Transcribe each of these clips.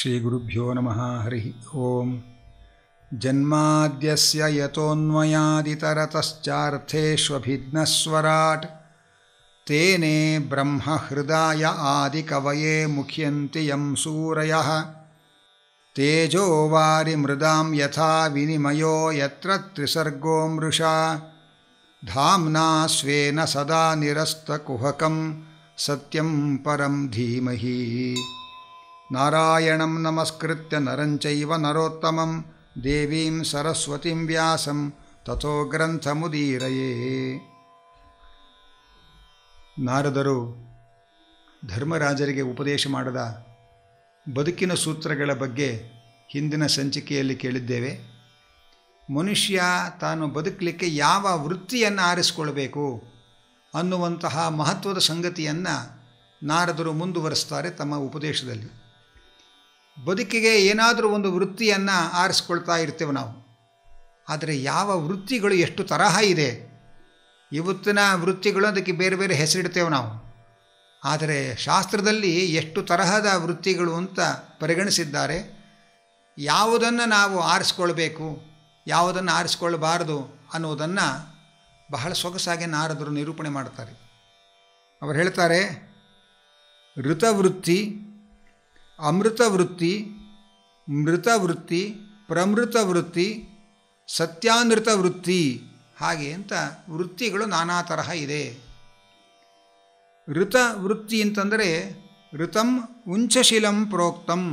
ಶ್ರೀಗುರುಭ್ಯೋ ನಮಃ ಹರಿ ಓಂ. ಜನ್ಮಾದ್ಯಸ್ಯ ಯತೋನ್ಮಯಾದಿತರತಶ್ಚಾರ್ಥೇಷ್ವಭಿಘ್ನಸ್ವರಾಟ್ ತೇನೇ ಬ್ರಹ್ಮಹೃದಾಯ ಆದಿಕವಯೇ ಮುಖ್ಯಂತಿ ಯಂ ಸೂರಯಃ. ತೇಜೋ ವಾರಿಮೃದಾಂ ಯಥಾ ವಿನಿಮಯೋ ಯತ್ರ ತ್ರಿಸರ್ಗೋ ಮೃಷಾ. ಧಾಮ್ನಾ ಸ್ವೇನ ಸದಾ ನಿರಸ್ತಕುಹಕಂ ಸತ್ಯಂ ಪರಂ ಧೀಮಹಿ. ನಾರಾಯಣಂ ನಮಸ್ಕೃತ್ಯ ನರಂ ಚೈವ ನರೋತ್ತಮಂ ದೇವೀಂ ಸರಸ್ವತಿಂ ವ್ಯಾಸಂ ತಥೋ ಗ್ರಂಥಮುದೀರಯೇ. ನಾರದರು ಧರ್ಮರಾಜರಿಗೆ ಉಪದೇಶ ಮಾಡಿದ ಬದುಕಿನ ಸೂತ್ರಗಳ ಬಗ್ಗೆ ಹಿಂದಿನ ಸಂಚಿಕೆಯಲ್ಲಿ ಕೇಳಿದ್ದೇವೆ. ಮನುಷ್ಯ ತಾನು ಬದುಕಲಿಕ್ಕೆ ಯಾವ ವೃತ್ತಿಯನ್ನು ಆರಿಸಿಕೊಳ್ಬೇಕು ಅನ್ನುವಂತಹ ಮಹತ್ವದ ಸಂಗತಿಯನ್ನು ನಾರದರು ಮುಂದುವರಿಸ್ತಾರೆ ತಮ್ಮ ಉಪದೇಶದಲ್ಲಿ. ಬದುಕಿಗೆ ಏನಾದರೂ ಒಂದು ವೃತ್ತಿಯನ್ನು ಆರಿಸ್ಕೊಳ್ತಾ ಇರ್ತೇವೆ ನಾವು. ಆದರೆ ಯಾವ ವೃತ್ತಿಗಳು ಎಷ್ಟು ತರಹ ಇದೆ, ಇವತ್ತಿನ ವೃತ್ತಿಗಳು ಅದಕ್ಕೆ ಬೇರೆ ಬೇರೆ ಹೆಸರಿಡ್ತೇವೆ ನಾವು. ಆದರೆ ಶಾಸ್ತ್ರದಲ್ಲಿ ಎಷ್ಟು ತರಹದ ವೃತ್ತಿಗಳು ಅಂತ ಪರಿಗಣಿಸಿದ್ದಾರೆ. ಯಾವುದನ್ನು ನಾವು ಆರಿಸ್ಕೊಳ್ಬೇಕು, ಯಾವುದನ್ನು ಆರಿಸ್ಕೊಳ್ಬಾರದು ಅನ್ನೋದನ್ನು ಬಹಳ ಸೊಗಸಾಗಿ ನಾರದರು ನಿರೂಪಣೆ ಮಾಡ್ತಾರೆ. ಅವರು ಹೇಳ್ತಾರೆ, ಋತವೃತ್ತಿ, ಅಮೃತವೃತ್ತಿ, ಮೃತವೃತ್ತಿ, ಪ್ರಮೃತವೃತ್ತಿ, ಸತ್ಯಾನೃತವೃತ್ತಿ, ಹಾಗೆ ಅಂತ ವೃತ್ತಿಗಳು ನಾನಾ ತರಹ ಇದೆ. ಋತವೃತ್ತಿ ಅಂತಂದರೆ ಋತಂ ಉಂಚಶಿಲಂ ಪ್ರೋಕ್ತಂ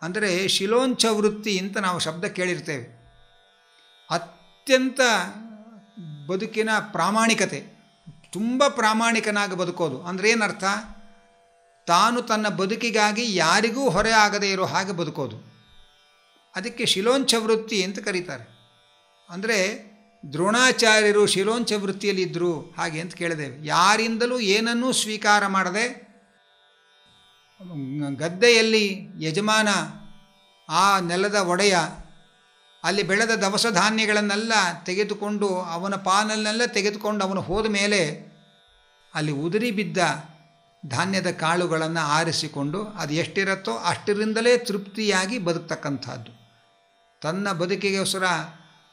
ಅಂದರೆ ಶಿಲೋಂಚ ವೃತ್ತಿ ಅಂತ ನಾವು ಶಬ್ದ ಕೇಳಿರ್ತೇವೆ. ಅತ್ಯಂತ ಬದುಕಿನ ಪ್ರಾಮಾಣಿಕತೆ, ತುಂಬ ಪ್ರಾಮಾಣಿಕನಾಗಿ ಬದುಕೋದು ಅಂದರೆ ಏನರ್ಥ? ತಾನು ತನ್ನ ಬದುಕಿಗಾಗಿ ಯಾರಿಗೂ ಹೊರೆ ಆಗದೇ ಇರೋ ಹಾಗೆ ಬದುಕೋದು. ಅದಕ್ಕೆ ಶಿಲೋಂಚ ವೃತ್ತಿ ಅಂತ ಕರೀತಾರೆ. ಅಂದರೆ ದ್ರೋಣಾಚಾರ್ಯರು ಶಿಲೋಂಚ ವೃತ್ತಿಯಲ್ಲಿದ್ದರು ಹಾಗೆ ಅಂತ ಕೇಳಿದ್ದೇವೆ. ಯಾರಿಂದಲೂ ಏನನ್ನೂ ಸ್ವೀಕಾರ ಮಾಡದೆ, ಗದ್ದೆಯಲ್ಲಿ ಯಜಮಾನ, ಆ ನೆಲದ ಒಡೆಯ, ಅಲ್ಲಿ ಬೆಳೆದ ದವಸ ಧಾನ್ಯಗಳನ್ನೆಲ್ಲ ತೆಗೆದುಕೊಂಡು ಅವನ ಪಾಲನ್ನೆಲ್ಲ ತೆಗೆದುಕೊಂಡು ಅವನು ಹೋದ ಮೇಲೆ ಅಲ್ಲಿ ಉದುರಿ ಬಿದ್ದ ಧಾನ್ಯದ ಕಾಳುಗಳನ್ನು ಆರಿಸಿಕೊಂಡು ಅದು ಎಷ್ಟಿರುತ್ತೋ ಅಷ್ಟರಿಂದಲೇ ತೃಪ್ತಿಯಾಗಿ ಬದುಕ್ತಕ್ಕಂಥದ್ದು. ತನ್ನ ಬದುಕಿಗೋಸ್ಕರ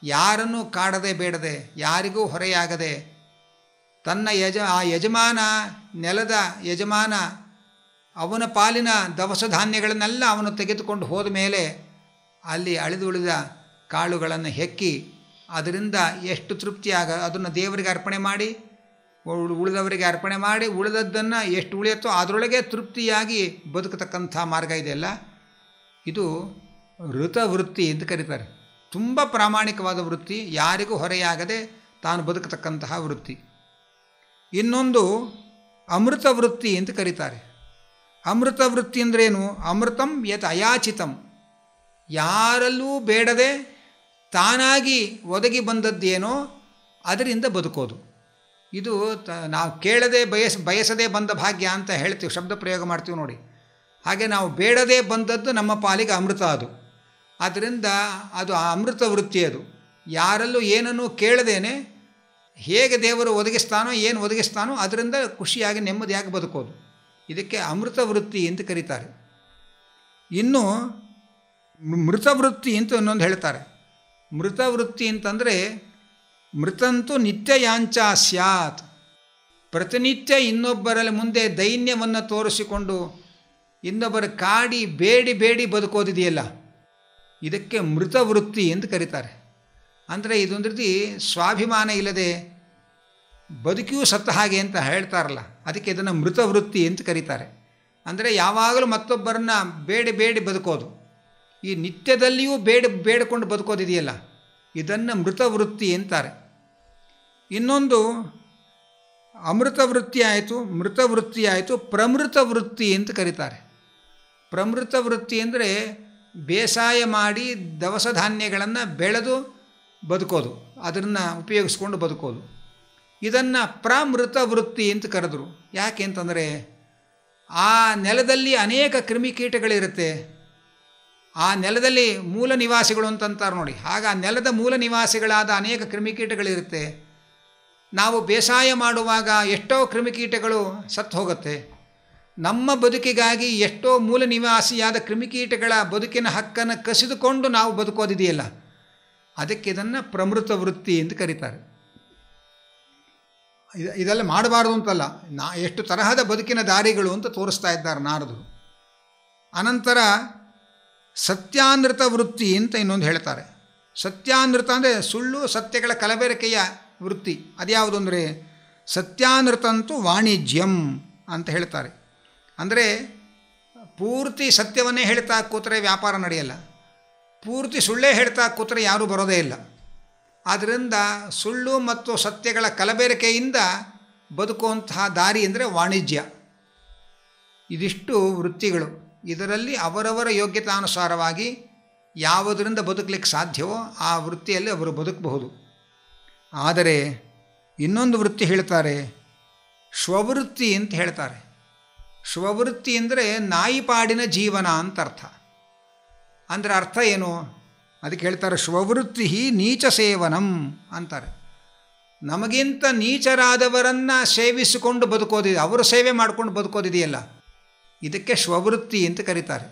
ಯಾರನ್ನೂ ಕಾಡದೆ ಬೇಡದೆ, ಯಾರಿಗೂ ಹೊರೆಯಾಗದೆ, ತನ್ನ ಆ ಯಜಮಾನ, ನೆಲದ ಯಜಮಾನ, ಅವನ ಪಾಲಿನ ದವಸ ಧಾನ್ಯಗಳನ್ನೆಲ್ಲ ಅವನು ತೆಗೆದುಕೊಂಡು ಹೋದ ಮೇಲೆ ಅಲ್ಲಿ ಅಳಿದುಳಿದ ಕಾಳುಗಳನ್ನು ಹೆಕ್ಕಿ ಅದರಿಂದ ಎಷ್ಟು ತೃಪ್ತಿಯಾಗ ಅದನ್ನು ದೇವರಿಗೆ ಅರ್ಪಣೆ ಮಾಡಿ, ಉಳಿದವರಿಗೆ ಅರ್ಪಣೆ ಮಾಡಿ, ಉಳಿದದ್ದನ್ನು ಎಷ್ಟು ಉಳಿಯುತ್ತೋ ಅದರೊಳಗೆ ತೃಪ್ತಿಯಾಗಿ ಬದುಕತಕ್ಕಂಥ ಮಾರ್ಗ ಇದೆಯಲ್ಲ, ಇದು ಋತವೃತ್ತಿ ಅಂತ ಕರೀತಾರೆ. ತುಂಬ ಪ್ರಾಮಾಣಿಕವಾದ ವೃತ್ತಿ, ಯಾರಿಗೂ ಹೊರೆಯಾಗದೆ ತಾನು ಬದುಕತಕ್ಕಂತಹ ವೃತ್ತಿ. ಇನ್ನೊಂದು ಅಮೃತ ವೃತ್ತಿ ಅಂತ ಕರೀತಾರೆ. ಅಮೃತ ವೃತ್ತಿ ಅಂದ್ರೇನು? ಅಮೃತಂ ಯತ್ ಅಯಾಚಿತಂ, ಯಾರಲ್ಲೂ ಬೇಡದೆ ತಾನಾಗಿ ಒದಗಿ ಬಂದದ್ದೇನೋ ಅದರಿಂದ ಬದುಕೋದು. ಇದು ನಾವು ಕೇಳದೆ ಬಯಸದೇ ಬಂದ ಭಾಗ್ಯ ಅಂತ ಹೇಳ್ತೀವಿ, ಶಬ್ದ ಪ್ರಯೋಗ ಮಾಡ್ತೀವಿ ನೋಡಿ. ಹಾಗೆ ನಾವು ಬೇಡದೇ ಬಂದದ್ದು ನಮ್ಮ ಪಾಲಿಗೆ ಅಮೃತ. ಅದು ಆದ್ದರಿಂದ ಅದು ಆ ಅಮೃತ ವೃತ್ತಿ. ಅದು ಯಾರಲ್ಲೂ ಏನನ್ನೂ ಕೇಳದೇನೆ ಹೇಗೆ ದೇವರು ಒದಗಿಸ್ತಾನೋ, ಏನು ಒದಗಿಸ್ತಾನೋ ಅದರಿಂದ ಖುಷಿಯಾಗಿ ನೆಮ್ಮದಿಯಾಗಿ ಬದುಕೋದು. ಇದಕ್ಕೆ ಅಮೃತ ವೃತ್ತಿ ಅಂತ ಕರೀತಾರೆ. ಇನ್ನು ಮೃತವೃತ್ತಿ ಅಂತ ಇನ್ನೊಂದು ಹೇಳ್ತಾರೆ. ಮೃತವೃತ್ತಿ ಅಂತಂದರೆ ಮೃತಂತು ನಿತ್ಯಯಾಂಚ ಸ್ಯಾತ್, ಪ್ರತಿನಿತ್ಯ ಇನ್ನೊಬ್ಬರಲ್ಲಿ ಮುಂದೆ ದೈನ್ಯವನ್ನು ತೋರಿಸಿಕೊಂಡು ಇನ್ನೊಬ್ಬರ ಕಾಡಿ ಬೇಡಿ ಬೇಡಿ ಬದುಕೋದಿದೆಯಲ್ಲ, ಇದಕ್ಕೆ ಮೃತವೃತ್ತಿ ಅಂತ ಕರೀತಾರೆ. ಅಂದರೆ ಇದೊಂದು ರೀತಿ ಸ್ವಾಭಿಮಾನ ಇಲ್ಲದೆ ಬದುಕಿಯೂ ಸತ್ತ ಹಾಗೆ ಅಂತ ಹೇಳ್ತಾರಲ್ಲ, ಅದಕ್ಕೆ ಇದನ್ನು ಮೃತವೃತ್ತಿ ಅಂತ ಕರೀತಾರೆ. ಅಂದರೆ ಯಾವಾಗಲೂ ಮತ್ತೊಬ್ಬರನ್ನ ಬೇಡಿ ಬೇಡಿ ಬದುಕೋದು, ಈ ನಿತ್ಯದಲ್ಲಿಯೂ ಬೇಡಿಕೊಂಡು ಬದುಕೋದಿದೆಯಲ್ಲ, ಇದನ್ನು ಮೃತವೃತ್ತಿ ಅಂತಾರೆ. ಇನ್ನೊಂದು ಅಮೃತವೃತ್ತಿ ಆಯಿತು, ಮೃತವೃತ್ತಿ ಆಯಿತು, ಪ್ರಮೃತ ವೃತ್ತಿ ಅಂತ ಕರೀತಾರೆ. ಪ್ರಮೃತ ವೃತ್ತಿ ಅಂದರೆ ಬೇಸಾಯ ಮಾಡಿ ದವಸ ಧಾನ್ಯಗಳನ್ನು ಬೆಳೆದು ಬದುಕೋದು, ಅದನ್ನು ಉಪಯೋಗಿಸ್ಕೊಂಡು ಬದುಕೋದು. ಇದನ್ನು ಪ್ರಮೃತ ವೃತ್ತಿ ಅಂತ ಕರೆದರು. ಯಾಕೆ ಅಂತಂದರೆ ಆ ನೆಲದಲ್ಲಿ ಅನೇಕ ಕ್ರಿಮಿಕೀಟಗಳಿರುತ್ತೆ. ಆ ನೆಲದಲ್ಲಿ ಮೂಲ ನಿವಾಸಿಗಳು ಅಂತಂತಾರೆ ನೋಡಿ, ಆಗ ಆ ನೆಲದ ಮೂಲ ನಿವಾಸಿಗಳಾದ ಅನೇಕ ಕ್ರಿಮಿಕೀಟಗಳಿರುತ್ತೆ. ನಾವು ಬೇಸಾಯ ಮಾಡುವಾಗ ಎಷ್ಟೋ ಕ್ರಿಮಿಕೀಟಗಳು ಸತ್ತು ಹೋಗುತ್ತೆ. ನಮ್ಮ ಬದುಕಿಗಾಗಿ ಎಷ್ಟೋ ಮೂಲ ನಿವಾಸಿಯಾದ ಕ್ರಿಮಿಕೀಟಗಳ ಬದುಕಿನ ಹಕ್ಕನ್ನು ಕಸಿದುಕೊಂಡು ನಾವು ಬದುಕೋದಿದೆಯಲ್ಲ, ಅದಕ್ಕೆ ಇದನ್ನು ಪ್ರಮೃತ ವೃತ್ತಿ ಎಂದು ಕರೀತಾರೆ. ಇದೆಲ್ಲ ಮಾಡಬಾರ್ದು ಅಂತಲ್ಲ, ಎಷ್ಟು ತರಹದ ಬದುಕಿನ ದಾರಿಗಳು ಅಂತ ತೋರಿಸ್ತಾ ಇದ್ದಾರೆ ನಾರದರು. ಅನಂತರ ಸತ್ಯಾನೃತ ವೃತ್ತಿ ಅಂತ ಇನ್ನೊಂದು ಹೇಳ್ತಾರೆ. ಸತ್ಯಾನೃತ ಅಂದರೆ ಸುಳ್ಳು ಸತ್ಯಗಳ ಕಲಬೆರಕೆಯ ವೃತ್ತಿ. ಅದ್ಯಾವುದು ಅಂದರೆ ಸತ್ಯಾನೃತಂತೂ ವಾಣಿಜ್ಯಂ ಅಂತ ಹೇಳ್ತಾರೆ. ಅಂದರೆ ಪೂರ್ತಿ ಸತ್ಯವನ್ನೇ ಹೇಳ್ತಾ ಕೂತ್ರೆ ವ್ಯಾಪಾರ ನಡೆಯಲ್ಲ, ಪೂರ್ತಿ ಸುಳ್ಳೇ ಹೇಳ್ತಾ ಕೂತ್ರೆ ಯಾರೂ ಬರೋದೇ ಇಲ್ಲ. ಆದ್ದರಿಂದ ಸುಳ್ಳು ಮತ್ತು ಸತ್ಯಗಳ ಕಲಬೆರಕೆಯಿಂದ ಬದುಕುವಂತಹ ದಾರಿ ಅಂದರೆ ವಾಣಿಜ್ಯ. ಇದಿಷ್ಟು ವೃತ್ತಿಗಳು. ಇದರಲ್ಲಿ ಅವರವರ ಯೋಗ್ಯತಾನುಸಾರವಾಗಿ ಯಾವುದರಿಂದ ಬದುಕಲಿಕ್ಕೆ ಸಾಧ್ಯವೋ ಆ ವೃತ್ತಿಯಲ್ಲಿ ಅವರು ಬದುಕಬಹುದು. ಆದರೆ ಇನ್ನೊಂದು ವೃತ್ತಿ ಹೇಳ್ತಾರೆ, ಸ್ವವೃತ್ತಿ ಅಂತ ಹೇಳ್ತಾರೆ. ಸ್ವವೃತ್ತಿ ಅಂದರೆ ನಾಯಿಪಾಡಿನ ಜೀವನ ಅಂತ ಅರ್ಥ. ಅಂದರೆ ಅರ್ಥ ಏನು? ಅದಕ್ಕೆ ಹೇಳ್ತಾರೆ ಸ್ವವೃತ್ತಿ ನೀಚ ಸೇವನಂ ಅಂತಾರೆ. ನಮಗಿಂತ ನೀಚರಾದವರನ್ನು ಸೇವಿಸಿಕೊಂಡು ಬದುಕೋದಿದೆ, ಅವರು ಸೇವೆ ಮಾಡಿಕೊಂಡು ಬದುಕೋದಿದೆಯಲ್ಲ, ಇದಕ್ಕೆ ಸ್ವವೃತ್ತಿ ಅಂತ ಕರೀತಾರೆ.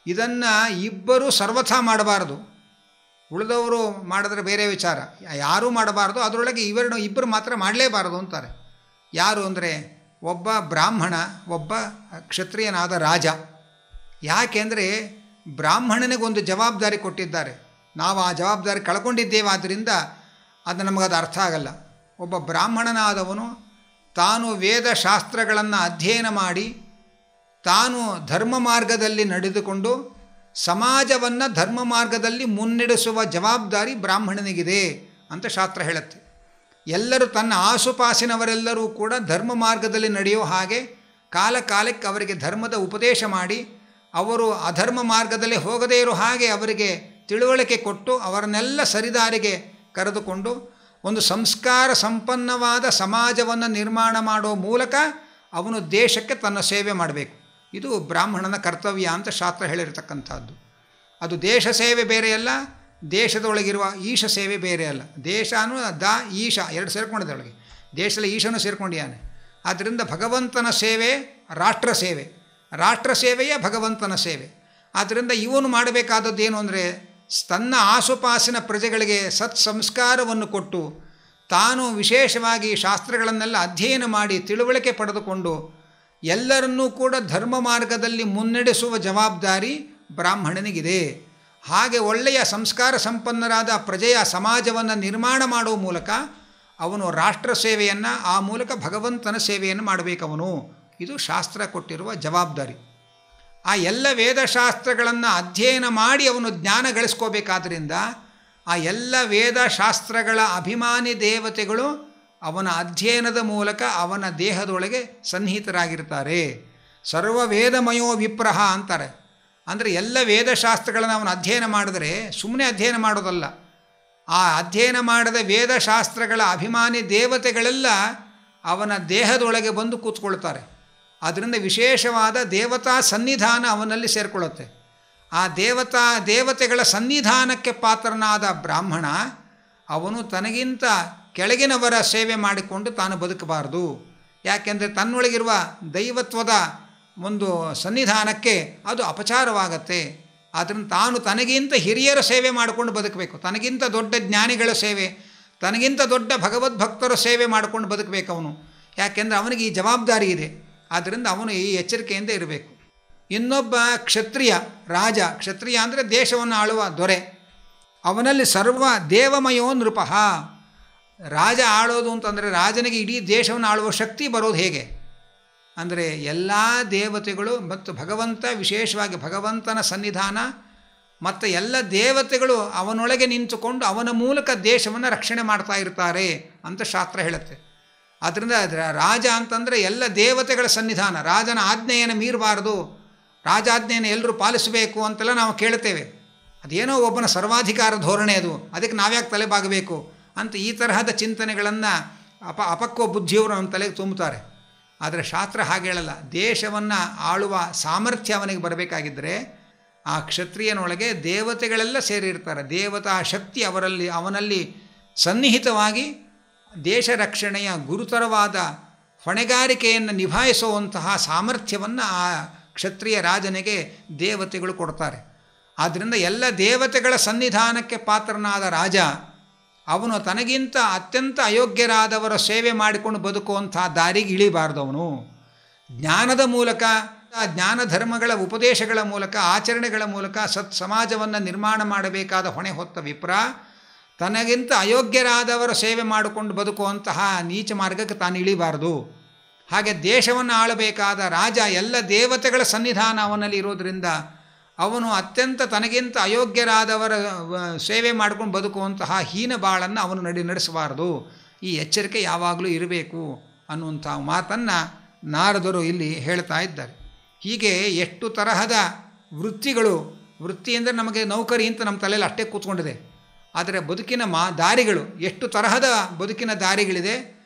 ಇದನ್ನು ಇಬ್ಬರು ಸರ್ವಥಾ ಮಾಡಬಾರದು. ಉಳಿದವರು ಮಾಡಿದ್ರೆ ಬೇರೆ ವಿಚಾರ, ಯಾರೂ ಮಾಡಬಾರ್ದು. ಅದರೊಳಗೆ ಇಬ್ಬರು ಮಾತ್ರ ಮಾಡಲೇಬಾರದು ಅಂತಾರೆ. ಯಾರು ಅಂದರೆ ಒಬ್ಬ ಬ್ರಾಹ್ಮಣ, ಒಬ್ಬ ಕ್ಷತ್ರಿಯನಾದ ರಾಜ. ಯಾಕೆಂದರೆ ಬ್ರಾಹ್ಮಣನಿಗೊಂದು ಜವಾಬ್ದಾರಿ ಕೊಟ್ಟಿದ್ದಾರೆ, ನಾವು ಆ ಜವಾಬ್ದಾರಿ ಕಳ್ಕೊಂಡಿದ್ದೇವೆ. ಆದ್ದರಿಂದ ಅದು ನಮಗದು ಅರ್ಥ ಆಗಲ್ಲ. ಒಬ್ಬ ಬ್ರಾಹ್ಮಣನಾದವನು ತಾನು ವೇದಶಾಸ್ತ್ರಗಳನ್ನು ಅಧ್ಯಯನ ಮಾಡಿ ತಾನು ಧರ್ಮ ಮಾರ್ಗದಲ್ಲಿ ನಡೆದುಕೊಂಡು ಸಮಾಜವನ್ನು ಧರ್ಮ ಮಾರ್ಗದಲ್ಲಿ ಮುನ್ನಡೆಸುವ ಜವಾಬ್ದಾರಿ ಬ್ರಾಹ್ಮಣನಿಗಿದೆ ಅಂತ ಶಾಸ್ತ್ರ ಹೇಳುತ್ತೆ. ಎಲ್ಲರೂ ತನ್ನ ಆಸುಪಾಸಿನವರೆಲ್ಲರೂ ಕೂಡ ಧರ್ಮ ಮಾರ್ಗದಲ್ಲಿ ನಡೆಯೋ ಹಾಗೆ ಕಾಲ ಕಾಲಕ್ಕೆ ಅವರಿಗೆ ಧರ್ಮದ ಉಪದೇಶ ಮಾಡಿ, ಅವರು ಅಧರ್ಮ ಮಾರ್ಗದಲ್ಲಿ ಹೋಗದೇ ಇರೋ ಹಾಗೆ ಅವರಿಗೆ ತಿಳುವಳಿಕೆ ಕೊಟ್ಟು ಅವರನ್ನೆಲ್ಲ ಸರಿದಾರಿಗೆ ಕರೆದುಕೊಂಡು ಒಂದು ಸಂಸ್ಕಾರ ಸಂಪನ್ನವಾದ ಸಮಾಜವನ್ನು ನಿರ್ಮಾಣ ಮಾಡೋ ಮೂಲಕ ಅವನು ದೇಶಕ್ಕೆ ತನ್ನ ಸೇವೆ ಮಾಡಬೇಕು. ಇದು ಬ್ರಾಹ್ಮಣನ ಕರ್ತವ್ಯ ಅಂತ ಶಾಸ್ತ್ರ ಹೇಳಿರ್ತಕ್ಕಂಥದ್ದು. ಅದು ದೇಶ ಸೇವೆ ಬೇರೆಯಲ್ಲ, ದೇಶದೊಳಗಿರುವ ಈಶ ಸೇವೆ ಬೇರೆ ಅಲ್ಲ. ದೇಶನೂ ಈಶ ಎರಡು ಸೇರ್ಕೊಂಡಿದೆ ಒಳಗೆ, ದೇಶದಲ್ಲಿ ಈಶನೂ ಸೇರ್ಕೊಂಡಿದ್ದಾನೆ. ಆದ್ದರಿಂದ ಭಗವಂತನ ಸೇವೆ ರಾಷ್ಟ್ರ ಸೇವೆ, ರಾಷ್ಟ್ರ ಸೇವೆಯೇ ಭಗವಂತನ ಸೇವೆ. ಆದ್ದರಿಂದ ಇವನು ಮಾಡಬೇಕಾದದ್ದು ಏನು ಅಂದರೆ ತನ್ನ ಆಸುಪಾಸಿನ ಪ್ರಜೆಗಳಿಗೆ ಸತ್ಸಂಸ್ಕಾರವನ್ನು ಕೊಟ್ಟು ತಾನು ವಿಶೇಷವಾಗಿ ಶಾಸ್ತ್ರಗಳನ್ನೆಲ್ಲ ಅಧ್ಯಯನ ಮಾಡಿ ತಿಳುವಳಿಕೆ ಪಡೆದುಕೊಂಡು ಎಲ್ಲರನ್ನೂ ಕೂಡ ಧರ್ಮ ಮಾರ್ಗದಲ್ಲಿ ಮುನ್ನಡೆಸುವ ಜವಾಬ್ದಾರಿ ಬ್ರಾಹ್ಮಣನಿಗಿದೆ. ಹಾಗೆ ಒಳ್ಳೆಯ ಸಂಸ್ಕಾರ ಸಂಪನ್ನರಾದ ಪ್ರಜೆಯ ಸಮಾಜವನ್ನು ನಿರ್ಮಾಣ ಮಾಡುವ ಮೂಲಕ ಅವನು ರಾಷ್ಟ್ರ ಸೇವೆಯನ್ನು, ಆ ಮೂಲಕ ಭಗವಂತನ ಸೇವೆಯನ್ನು ಮಾಡಬೇಕವನು. ಇದು ಶಾಸ್ತ್ರ ಕೊಟ್ಟಿರುವ ಜವಾಬ್ದಾರಿ. ಆ ಎಲ್ಲ ವೇದಶಾಸ್ತ್ರಗಳನ್ನು ಅಧ್ಯಯನ ಮಾಡಿ ಅವನು ಜ್ಞಾನ ಗಳಿಸ್ಕೋಬೇಕಾದ್ರಿಂದ ಆ ಎಲ್ಲ ವೇದಶಾಸ್ತ್ರಗಳ ಅಭಿಮಾನಿ ದೇವತೆಗಳು ಅವನ ಅಧ್ಯಯನದ ಮೂಲಕ ಅವನ ದೇಹದೊಳಗೆ ಸನ್ನಿಹಿತರಾಗಿರ್ತಾರೆ. ಸರ್ವ ವೇದಮಯೋ ವಿಪ್ರಹ ಅಂತಾರೆ. ಅಂದರೆ ಎಲ್ಲ ವೇದಶಾಸ್ತ್ರಗಳನ್ನು ಅವನು ಅಧ್ಯಯನ ಮಾಡಿದ್ರೆ ಸುಮ್ಮನೆ ಅಧ್ಯಯನ ಮಾಡೋದಲ್ಲ, ಆ ಅಧ್ಯಯನ ಮಾಡಿದ ವೇದಶಾಸ್ತ್ರಗಳ ಅಭಿಮಾನಿ ದೇವತೆಗಳೆಲ್ಲ ಅವನ ದೇಹದೊಳಗೆ ಬಂದು ಕೂತ್ಕೊಳ್ತಾರೆ. ಅದರಿಂದ ವಿಶೇಷವಾದ ದೇವತಾ ಸನ್ನಿಧಾನ ಅವನಲ್ಲಿ ಸೇರಿಕೊಳ್ಳುತ್ತೆ. ಆ ದೇವತೆಗಳ ಸನ್ನಿಧಾನಕ್ಕೆ ಪಾತ್ರನಾದ ಬ್ರಾಹ್ಮಣ ಅವನು ತನಗಿಂತ ಕೆಳಗಿನವರ ಸೇವೆ ಮಾಡಿಕೊಂಡು ತಾನು ಬದುಕಬಾರದು. ಯಾಕೆಂದರೆ ತನ್ನೊಳಗಿರುವ ದೈವತ್ವದ ಒಂದು ಸನ್ನಿಧಾನಕ್ಕೆ ಅದು ಅಪಚಾರವಾಗತ್ತೆ. ಆದ್ದರಿಂದ ತಾನು ತನಗಿಂತ ಹಿರಿಯರ ಸೇವೆ ಮಾಡಿಕೊಂಡು ಬದುಕಬೇಕು. ತನಗಿಂತ ದೊಡ್ಡ ಜ್ಞಾನಿಗಳ ಸೇವೆ, ತನಗಿಂತ ದೊಡ್ಡ ಭಗವದ್ಭಕ್ತರ ಸೇವೆ ಮಾಡಿಕೊಂಡು ಬದುಕಬೇಕು ಅವನು. ಯಾಕೆಂದರೆ ಅವನಿಗೆ ಈ ಜವಾಬ್ದಾರಿ ಇದೆ. ಆದ್ದರಿಂದ ಅವನು ಈ ಎಚ್ಚರಿಕೆಯಿಂದ ಇರಬೇಕು. ಇನ್ನೊಬ್ಬ ಕ್ಷತ್ರಿಯ ರಾಜ, ಕ್ಷತ್ರಿಯ ಅಂದರೆ ದೇಶವನ್ನು ಆಳುವ ದೊರೆ, ಅವನಲ್ಲಿ ಸರ್ವ ದೇವಮಯೋ ನೃಪಃ. ರಾಜ ಆಳೋದು ಅಂತಂದರೆ ರಾಜನಿಗೆ ಇಡೀ ದೇಶವನ್ನು ಆಳುವ ಶಕ್ತಿ ಬರೋದು ಹೇಗೆ ಅಂದರೆ ಎಲ್ಲ ದೇವತೆಗಳು ಮತ್ತು ಭಗವಂತ, ವಿಶೇಷವಾಗಿ ಭಗವಂತನ ಸನ್ನಿಧಾನ ಮತ್ತು ಎಲ್ಲ ದೇವತೆಗಳು ಅವನೊಳಗೆ ನಿಂತುಕೊಂಡು ಅವನ ಮೂಲಕ ದೇಶವನ್ನು ರಕ್ಷಣೆ ಮಾಡ್ತಾ ಇರ್ತಾರೆ ಅಂತ ಶಾಸ್ತ್ರ ಹೇಳುತ್ತೆ. ಆದ್ದರಿಂದ ರಾಜ ಅಂತಂದರೆ ಎಲ್ಲ ದೇವತೆಗಳ ಸನ್ನಿಧಾನ. ರಾಜನ ಆಜ್ಞೆಯನ್ನು ಮೀರಬಾರ್ದು, ರಾಜಾಜ್ಞೆಯನ್ನು ಎಲ್ಲರೂ ಪಾಲಿಸಬೇಕು ಅಂತೆಲ್ಲ ನಾವು ಕೇಳ್ತೇವೆ. ಅದೇನೋ ಒಬ್ಬನ ಸರ್ವಾಧಿಕಾರ ಧೋರಣೆ ಅದು, ಅದಕ್ಕೆ ನಾವ್ಯಾಕೆ ತಲೆಬಾಗಬೇಕು ಅಂತ ಈ ತರಹದ ಚಿಂತನೆಗಳನ್ನು ಅಪಕ್ವ ಬುದ್ಧಿಯವರು ನಮ್ಮ ತಲೆಗೆ ತುಂಬುತ್ತಾರೆ. ಆದರೆ ಶಾಸ್ತ್ರ ಹಾಗೆ ಹೇಳಲ್ಲ. ದೇಶವನ್ನು ಆಳುವ ಸಾಮರ್ಥ್ಯ ಅವನಿಗೆ ಬರಬೇಕಾಗಿದ್ದರೆ ಆ ಕ್ಷತ್ರಿಯನೊಳಗೆ ದೇವತೆಗಳೆಲ್ಲ ಸೇರಿರ್ತಾರೆ. ದೇವತಾ ಶಕ್ತಿ ಅವನಲ್ಲಿ ಸನ್ನಿಹಿತವಾಗಿ ದೇಶ ರಕ್ಷಣೆಯ ಗುರುತರವಾದ ಹೊಣೆಗಾರಿಕೆಯನ್ನು ನಿಭಾಯಿಸುವಂತಹ ಸಾಮರ್ಥ್ಯವನ್ನು ಆ ಕ್ಷತ್ರಿಯ ರಾಜನಿಗೆ ದೇವತೆಗಳು ಕೊಡ್ತಾರೆ. ಆದ್ದರಿಂದ ಎಲ್ಲ ದೇವತೆಗಳ ಸನ್ನಿಧಾನಕ್ಕೆ ಪಾತ್ರನಾದ ರಾಜ ಅವನು ತನಗಿಂತ ಅತ್ಯಂತ ಅಯೋಗ್ಯರಾದವರ ಸೇವೆ ಮಾಡಿಕೊಂಡು ಬದುಕುವಂಥ ದಾರಿಗೆ ಇಳಿಬಾರ್ದು. ಅವನು ಜ್ಞಾನದ ಮೂಲಕ, ಜ್ಞಾನ ಧರ್ಮಗಳ ಉಪದೇಶಗಳ ಮೂಲಕ, ಆಚರಣೆಗಳ ಮೂಲಕ ಸಮಾಜವನ್ನು ನಿರ್ಮಾಣ ಮಾಡಬೇಕಾದ ಹೊಣೆ ಹೊತ್ತ ವಿಪ್ರ ತನಗಿಂತ ಅಯೋಗ್ಯರಾದವರ ಸೇವೆ ಮಾಡಿಕೊಂಡು ಬದುಕುವಂತಹ ನೀಚ ಮಾರ್ಗಕ್ಕೆ ತಾನು ಇಳಿಬಾರ್ದು. ಹಾಗೆ ದೇಶವನ್ನು ಆಳಬೇಕಾದ ರಾಜ ಎಲ್ಲ ದೇವತೆಗಳ ಸನ್ನಿಧಾನ ಅವನಲ್ಲಿ ಇರೋದರಿಂದ ಅವನು ಅತ್ಯಂತ ತನಗಿಂತ ಅಯೋಗ್ಯರಾದವರ ಸೇವೆ ಮಾಡ್ಕೊಂಡು ಬದುಕುವಂತಹ ಹೀನ ಬಾಳನ್ನು ಅವನು ನಡೆಸಬಾರದು. ಈ ಎಚ್ಚರಿಕೆ ಯಾವಾಗಲೂ ಇರಬೇಕು ಅನ್ನುವಂಥ ಮಾತನ್ನು ನಾರದರು ಇಲ್ಲಿ ಹೇಳ್ತಾ ಇದ್ದಾರೆ. ಹೀಗೆ ಎಷ್ಟು ತರಹದ ವೃತ್ತಿ ಅಂದರೆ ನಮಗೆ ನೌಕರಿ ಅಂತ ನಮ್ಮ ತಲೆಯಲ್ಲಿ ಅಷ್ಟೇ ಕೂತ್ಕೊಂಡಿದೆ. ಆದರೆ ಬದುಕಿನ ದಾರಿಗಳು ಎಷ್ಟು ತರಹದ ಬದುಕಿನ ದಾರಿಗಳಿದೆ.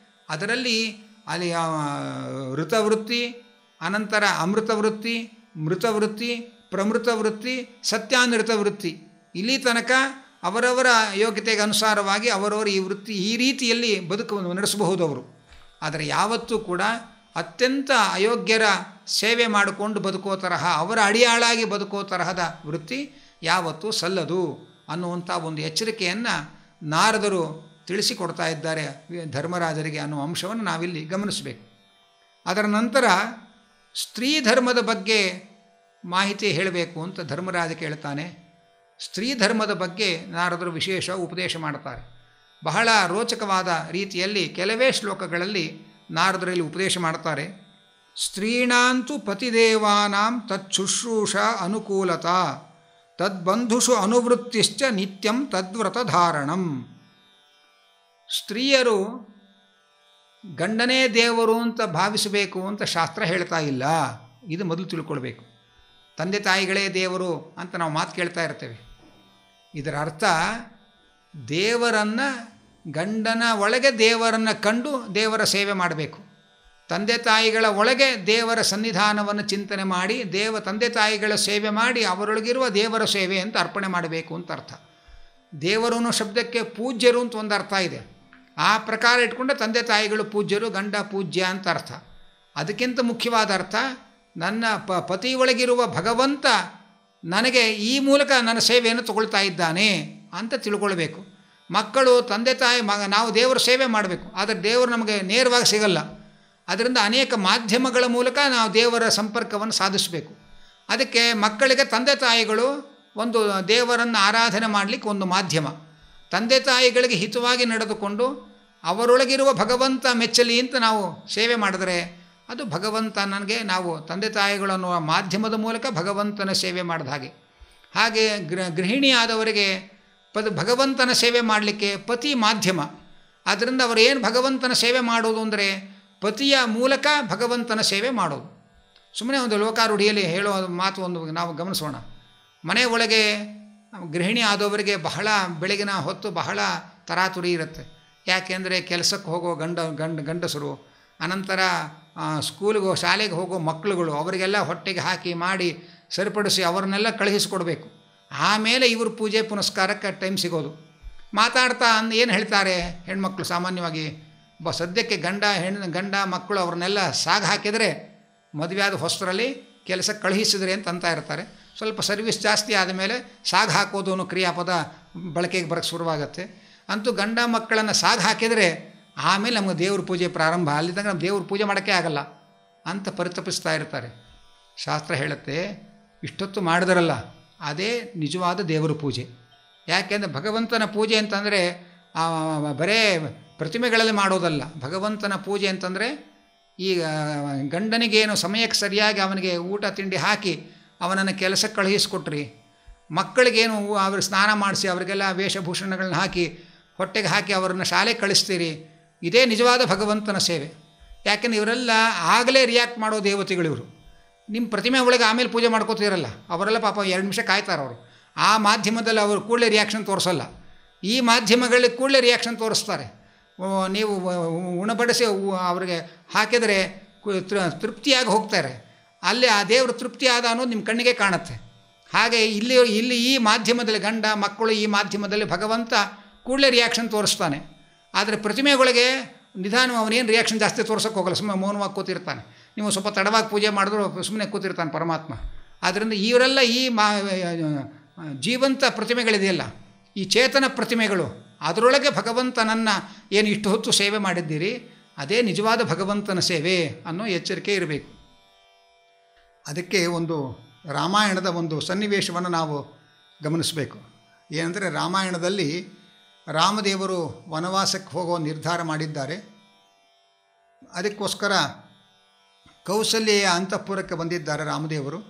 ಅದರಲ್ಲಿ ಅಲ್ಲಿ ಋತವೃತ್ತಿ, ಅನಂತರ ಅಮೃತ ವೃತ್ತಿ, ಮೃತವೃತ್ತಿ, ಪ್ರಮೃತ ವೃತ್ತಿ, ಸತ್ಯಾನೃತ ವೃತ್ತಿ, ಇಲ್ಲಿ ತನಕ ಅವರವರ ಯೋಗ್ಯತೆಗೆ ಅನುಸಾರವಾಗಿ ಅವರವರು ಈ ರೀತಿಯಲ್ಲಿ ಬದುಕು ನಡೆಸಬಹುದು ಅವರು. ಆದರೆ ಯಾವತ್ತೂ ಕೂಡ ಅತ್ಯಂತ ಅಯೋಗ್ಯರ ಸೇವೆ ಮಾಡಿಕೊಂಡು ಬದುಕೋ ತರಹ, ಅವರ ಅಡಿಯಾಳಾಗಿ ಬದುಕೋ ತರಹದ ವೃತ್ತಿ ಯಾವತ್ತೂ ಸಲ್ಲದು ಅನ್ನುವಂಥ ಒಂದು ಎಚ್ಚರಿಕೆಯನ್ನು ನಾರದರು ತಿಳಿಸಿಕೊಡ್ತಾ ಇದ್ದಾರೆ ಧರ್ಮರಾಜರಿಗೆ ಅನ್ನುವ ಅಂಶವನ್ನು ನಾವಿಲ್ಲಿ ಗಮನಿಸಬೇಕು. ಅದರ ನಂತರ ಸ್ತ್ರೀ ಧರ್ಮದ ಬಗ್ಗೆ ಮಾಹಿತಿ ಹೇಳಬೇಕು ಅಂತ ಧರ್ಮರಾಜ ಕೇಳ್ತಾನೆ. ಸ್ತ್ರೀ ಧರ್ಮದ ಬಗ್ಗೆ ನಾರದರು ವಿಶೇಷ ಉಪದೇಶ ಮಾಡ್ತಾರೆ. ಬಹಳ ರೋಚಕವಾದ ರೀತಿಯಲ್ಲಿ ಕೆಲವೇ ಶ್ಲೋಕಗಳಲ್ಲಿ ನಾರದರಲ್ಲಿ ಉಪದೇಶ ಮಾಡ್ತಾರೆ. ಸ್ತ್ರೀಣಾಂತು ಪತಿದೇವಾನಾಂ ತಚ್ಛುಶ್ರೂಷ ಅನುಕೂಲತಾ ತದ್ಬಂಧುಷು ಅನುವೃತ್ತಿಶ್ಚ ನಿತ್ಯಂ ತದ್ವ್ರತಧಾರಣಂ. ಸ್ತ್ರೀಯರು ಗಂಡನೇ ದೇವರು ಅಂತ ಭಾವಿಸಬೇಕು ಅಂತ ಶಾಸ್ತ್ರ ಹೇಳ್ತಾ ಇಲ್ಲ. ಇದು ಮೊದಲು ತಿಳ್ಕೊಳ್ಬೇಕು. ತಂದೆ ತಾಯಿಗಳೇ ದೇವರು ಅಂತ ನಾವು ಮಾತು ಕೇಳ್ತಾ ಇರ್ತೇವೆ. ಇದರ ಅರ್ಥ ದೇವರನ್ನು, ಗಂಡನ ಒಳಗೆ ದೇವರನ್ನು ಕಂಡು ದೇವರ ಸೇವೆ ಮಾಡಬೇಕು. ತಂದೆ ತಾಯಿಗಳ ಒಳಗೆ ದೇವರ ಸನ್ನಿಧಾನವನ್ನು ಚಿಂತನೆ ಮಾಡಿ ತಂದೆ ತಾಯಿಗಳ ಸೇವೆ ಮಾಡಿ ಅವರೊಳಗಿರುವ ದೇವರ ಸೇವೆ ಅಂತ ಅರ್ಪಣೆ ಮಾಡಬೇಕು ಅಂತ ಅರ್ಥ. ದೇವರು ಅನ್ನೋ ಶಬ್ದಕ್ಕೆ ಪೂಜ್ಯರು ಅಂತ ಒಂದು ಅರ್ಥ ಇದೆ. ಆ ಪ್ರಕಾರ ಇಟ್ಕೊಂಡೆ ತಂದೆ ತಾಯಿಗಳು ಪೂಜ್ಯರು, ಗಂಡ ಪೂಜ್ಯ ಅಂತ ಅರ್ಥ. ಅದಕ್ಕಿಂತ ಮುಖ್ಯವಾದ ಅರ್ಥ ನನ್ನ ಪತಿಯೊಳಗಿರುವ ಭಗವಂತ ನನಗೆ ಈ ಮೂಲಕ ನನ್ನ ಸೇವೆಯನ್ನು ತಗೊಳ್ತಾ ಇದ್ದಾನೆ ಅಂತ ತಿಳ್ಕೊಳ್ಬೇಕು. ಮಕ್ಕಳು ತಂದೆ ತಾಯಿ ನಾವು ದೇವರ ಸೇವೆ ಮಾಡಬೇಕು. ಆದರೆ ದೇವರು ನಮಗೆ ನೇರವಾಗಿ ಸಿಗಲ್ಲ. ಅದರಿಂದ ಅನೇಕ ಮಾಧ್ಯಮಗಳ ಮೂಲಕ ನಾವು ದೇವರ ಸಂಪರ್ಕವನ್ನು ಸಾಧಿಸಬೇಕು. ಅದಕ್ಕೆ ಮಕ್ಕಳಿಗೆ ತಂದೆ ತಾಯಿಗಳು ಒಂದು ದೇವರನ್ನು ಆರಾಧನೆ ಮಾಡಲಿಕ್ಕೆ ಒಂದು ಮಾಧ್ಯಮ. ತಂದೆ ತಾಯಿಗಳಿಗೆ ಹಿತವಾಗಿ ನಡೆದುಕೊಂಡು ಅವರೊಳಗಿರುವ ಭಗವಂತ ಮೆಚ್ಚಲಿ ಅಂತ ನಾವು ಸೇವೆ ಮಾಡಿದರೆ ಅದು ಭಗವಂತ ನನಗೆ, ನಾವು ತಂದೆ ತಾಯಿಗಳನ್ನುವ ಮಾಧ್ಯಮದ ಮೂಲಕ ಭಗವಂತನ ಸೇವೆ ಮಾಡಿದ ಹಾಗೆ ಗೃಹಿಣಿಯಾದವರಿಗೆ ಭಗವಂತನ ಸೇವೆ ಮಾಡಲಿಕ್ಕೆ ಪತಿ ಮಾಧ್ಯಮ. ಆದ್ದರಿಂದ ಅವರು ಏನು ಭಗವಂತನ ಸೇವೆ ಮಾಡೋದು ಅಂದರೆ ಪತಿಯ ಮೂಲಕ ಭಗವಂತನ ಸೇವೆ ಮಾಡೋದು. ಸುಮ್ಮನೆ ಒಂದು ಲೋಕಾರೂಢಿಯಲ್ಲಿ ಹೇಳೋ ಮಾತು ಒಂದು ನಾವು ಗಮನಿಸೋಣ. ಮನೆ ಒಳಗೆ ಗೃಹಿಣಿ ಆದವರಿಗೆ ಬಹಳ ಬೆಳಗಿನ ಹೊತ್ತು ಬಹಳ ತರಾತುರಿ ಇರುತ್ತೆ. ಯಾಕೆಂದರೆ ಕೆಲಸಕ್ಕೆ ಹೋಗೋ ಗಂಡಸರು, ಅನಂತರ ಸ್ಕೂಲಿಗೆ ಶಾಲೆಗೆ ಹೋಗೋ ಮಕ್ಕಳುಗಳು, ಅವರಿಗೆಲ್ಲ ಹೊಟ್ಟೆಗೆ ಹಾಕಿ ಮಾಡಿ ಸರಿಪಡಿಸಿ ಅವರನ್ನೆಲ್ಲ ಕಳುಹಿಸಿಕೊಡ್ಬೇಕು. ಆಮೇಲೆ ಇವರು ಪೂಜೆ ಪುನಸ್ಕಾರಕ್ಕೆ ಟೈಮ್ ಸಿಗೋದು. ಮಾತಾಡ್ತಾ ಏನು ಹೇಳ್ತಾರೆ ಹೆಣ್ಮಕ್ಳು ಸಾಮಾನ್ಯವಾಗಿ, ಸದ್ಯಕ್ಕೆ ಗಂಡ ಮಕ್ಕಳು ಅವ್ರನ್ನೆಲ್ಲ ಸಾಗ ಹಾಕಿದರೆ ಮದುವೆಯಾದ ಹೊಸರಲ್ಲಿ ಕೆಲಸಕ್ಕೆ ಕಳುಹಿಸಿದ್ರೆ ಅಂತ ಇರ್ತಾರೆ. ಸ್ವಲ್ಪ ಸರ್ವಿಸ್ ಜಾಸ್ತಿ ಆದಮೇಲೆ ಸಾಗ ಹಾಕೋದು ಅನ್ನೋ ಕ್ರಿಯಾಪದ ಬಳಕೆಗೆ ಬರೋಕ್ಕೆ ಶುರುವಾಗುತ್ತೆ. ಅಂತೂ ಗಂಡ ಮಕ್ಕಳನ್ನು ಸಾಗ ಹಾಕಿದರೆ ಆಮೇಲೆ ನಮಗೆ ದೇವ್ರ ಪೂಜೆ ಪ್ರಾರಂಭ. ಅಲ್ಲಿ ತನಕ ನಮ್ಮ ದೇವ್ರ ಪೂಜೆ ಮಾಡೋಕ್ಕೆ ಆಗಲ್ಲ ಅಂತ ಪರಿತಪಿಸ್ತಾ ಇರ್ತಾರೆ. ಶಾಸ್ತ್ರ ಹೇಳುತ್ತೆ, ಇಷ್ಟೊತ್ತು ಮಾಡಿದ್ರಲ್ಲ ಅದೇ ನಿಜವಾದ ದೇವರ ಪೂಜೆ. ಯಾಕೆಂದರೆ ಭಗವಂತನ ಪೂಜೆ ಅಂತಂದರೆ ಬರೇ ಪ್ರತಿಮೆಗಳಲ್ಲಿ ಮಾಡೋದಲ್ಲ. ಭಗವಂತನ ಪೂಜೆ ಅಂತಂದರೆ ಈಗ ಗಂಡನಿಗೇನು ಸಮಯಕ್ಕೆ ಸರಿಯಾಗಿ ಅವನಿಗೆ ಊಟ ತಿಂಡಿ ಹಾಕಿ ಅವನನ್ನು ಕೆಲಸಕ್ಕೆ ಕಳುಹಿಸ್ಕೊಟ್ರಿ, ಮಕ್ಕಳಿಗೇನು ಅವ್ರಿಗೆ ಸ್ನಾನ ಮಾಡಿಸಿ ಅವರಿಗೆಲ್ಲ ವೇಷಭೂಷಣಗಳನ್ನ ಹಾಕಿ ಹೊಟ್ಟೆಗೆ ಹಾಕಿ ಅವರನ್ನು ಶಾಲೆಗೆ ಕಳಿಸ್ತೀರಿ, ಇದೇ ನಿಜವಾದ ಭಗವಂತನ ಸೇವೆ. ಯಾಕೆಂದ್ರೆ ಇವರೆಲ್ಲ ಆಗಲೇ ರಿಯಾಕ್ಟ್ ಮಾಡೋ ದೇವತೆಗಳಿವರು. ನಿಮ್ಮ ಪ್ರತಿಮೆ ಒಳಗೆ ಆಮೇಲೆ ಪೂಜೆ ಮಾಡ್ಕೋತೀರಲ್ಲ, ಅವರೆಲ್ಲ ಪಾಪ 2 ನಿಮಿಷ ಕಾಯ್ತಾರೆ. ಅವರು ಆ ಮಾಧ್ಯಮದಲ್ಲಿ ಅವರು ಕೂಡಲೇ ರಿಯಾಕ್ಷನ್ ತೋರಿಸಲ್ಲ. ಈ ಮಾಧ್ಯಮಗಳಲ್ಲಿ ಕೂಡಲೇ ರಿಯಾಕ್ಷನ್ ತೋರಿಸ್ತಾರೆ. ನೀವು ಉಣಬಡಿಸಿ ಅವರಿಗೆ ಹಾಕಿದರೆ ತೃಪ್ತಿಯಾಗಿ ಹೋಗ್ತಾರೆ. ಅಲ್ಲಿ ಆ ದೇವರು ತೃಪ್ತಿ ಆದ ಅನ್ನೋದು ನಿಮ್ಮ ಕಣ್ಣಿಗೆ ಕಾಣುತ್ತೆ. ಹಾಗೆ ಇಲ್ಲಿ ಈ ಮಾಧ್ಯಮದಲ್ಲಿ ಗಂಡ ಮಕ್ಕಳು ಈ ಮಾಧ್ಯಮದಲ್ಲಿ ಭಗವಂತ ಕೂಡಲೇ ರಿಯಾಕ್ಷನ್ ತೋರಿಸ್ತಾನೆ. ಆದರೆ ಪ್ರತಿಮೆಗಳಿಗೆ ನಿಧಾನ ಅವನೇನು ರಿಯಾಕ್ಷನ್ ಜಾಸ್ತಿ ತೋರ್ಸೋಕ್ಕೆ ಹೋಗಲ್ಲ, ಸುಮ್ಮನೆ ಮೌನವಾಗಿ ಕೂತಿರ್ತಾನೆ. ನೀವು ಸ್ವಲ್ಪ ತಡವಾಗಿ ಪೂಜೆ ಮಾಡಿದ್ರು ಸುಮ್ಮನೆ ಕೂತಿರ್ತಾನೆ ಪರಮಾತ್ಮ. ಆದ್ದರಿಂದ ಇವರೆಲ್ಲ ಈ ಜೀವಂತ ಪ್ರತಿಮೆಗಳಿದೆಯಲ್ಲ, ಈ ಚೇತನ ಪ್ರತಿಮೆಗಳು, ಅದರೊಳಗೆ ಭಗವಂತನನ್ನು ಏನು ಇಷ್ಟು ಹೊತ್ತು ಸೇವೆ ಮಾಡಿದ್ದೀರಿ, ಅದೇ ನಿಜವಾದ ಭಗವಂತನ ಸೇವೆ ಅನ್ನೋ ಎಚ್ಚರಿಕೆ ಇರಬೇಕು. ಅದಕ್ಕೆ ಒಂದು ರಾಮಾಯಣದ ಒಂದು ಸನ್ನಿವೇಶವನ್ನು ನಾವು ಗಮನಿಸಬೇಕು. ಏನಂದರೆ, ರಾಮಾಯಣದಲ್ಲಿ ರಾಮದೇವರು ವನವಾಸಕ್ಕೆ ಹೋಗೋ ನಿರ್ಧಾರ ಮಾಡಿದ್ದಾರೆ. ಅದಕ್ಕೋಸ್ಕರ ಕೌಸಲ್ಯೆಯ ಅಂತಃಪುರಕ್ಕೆ ಬಂದಿದ್ದಾರೆ ರಾಮದೇವರು.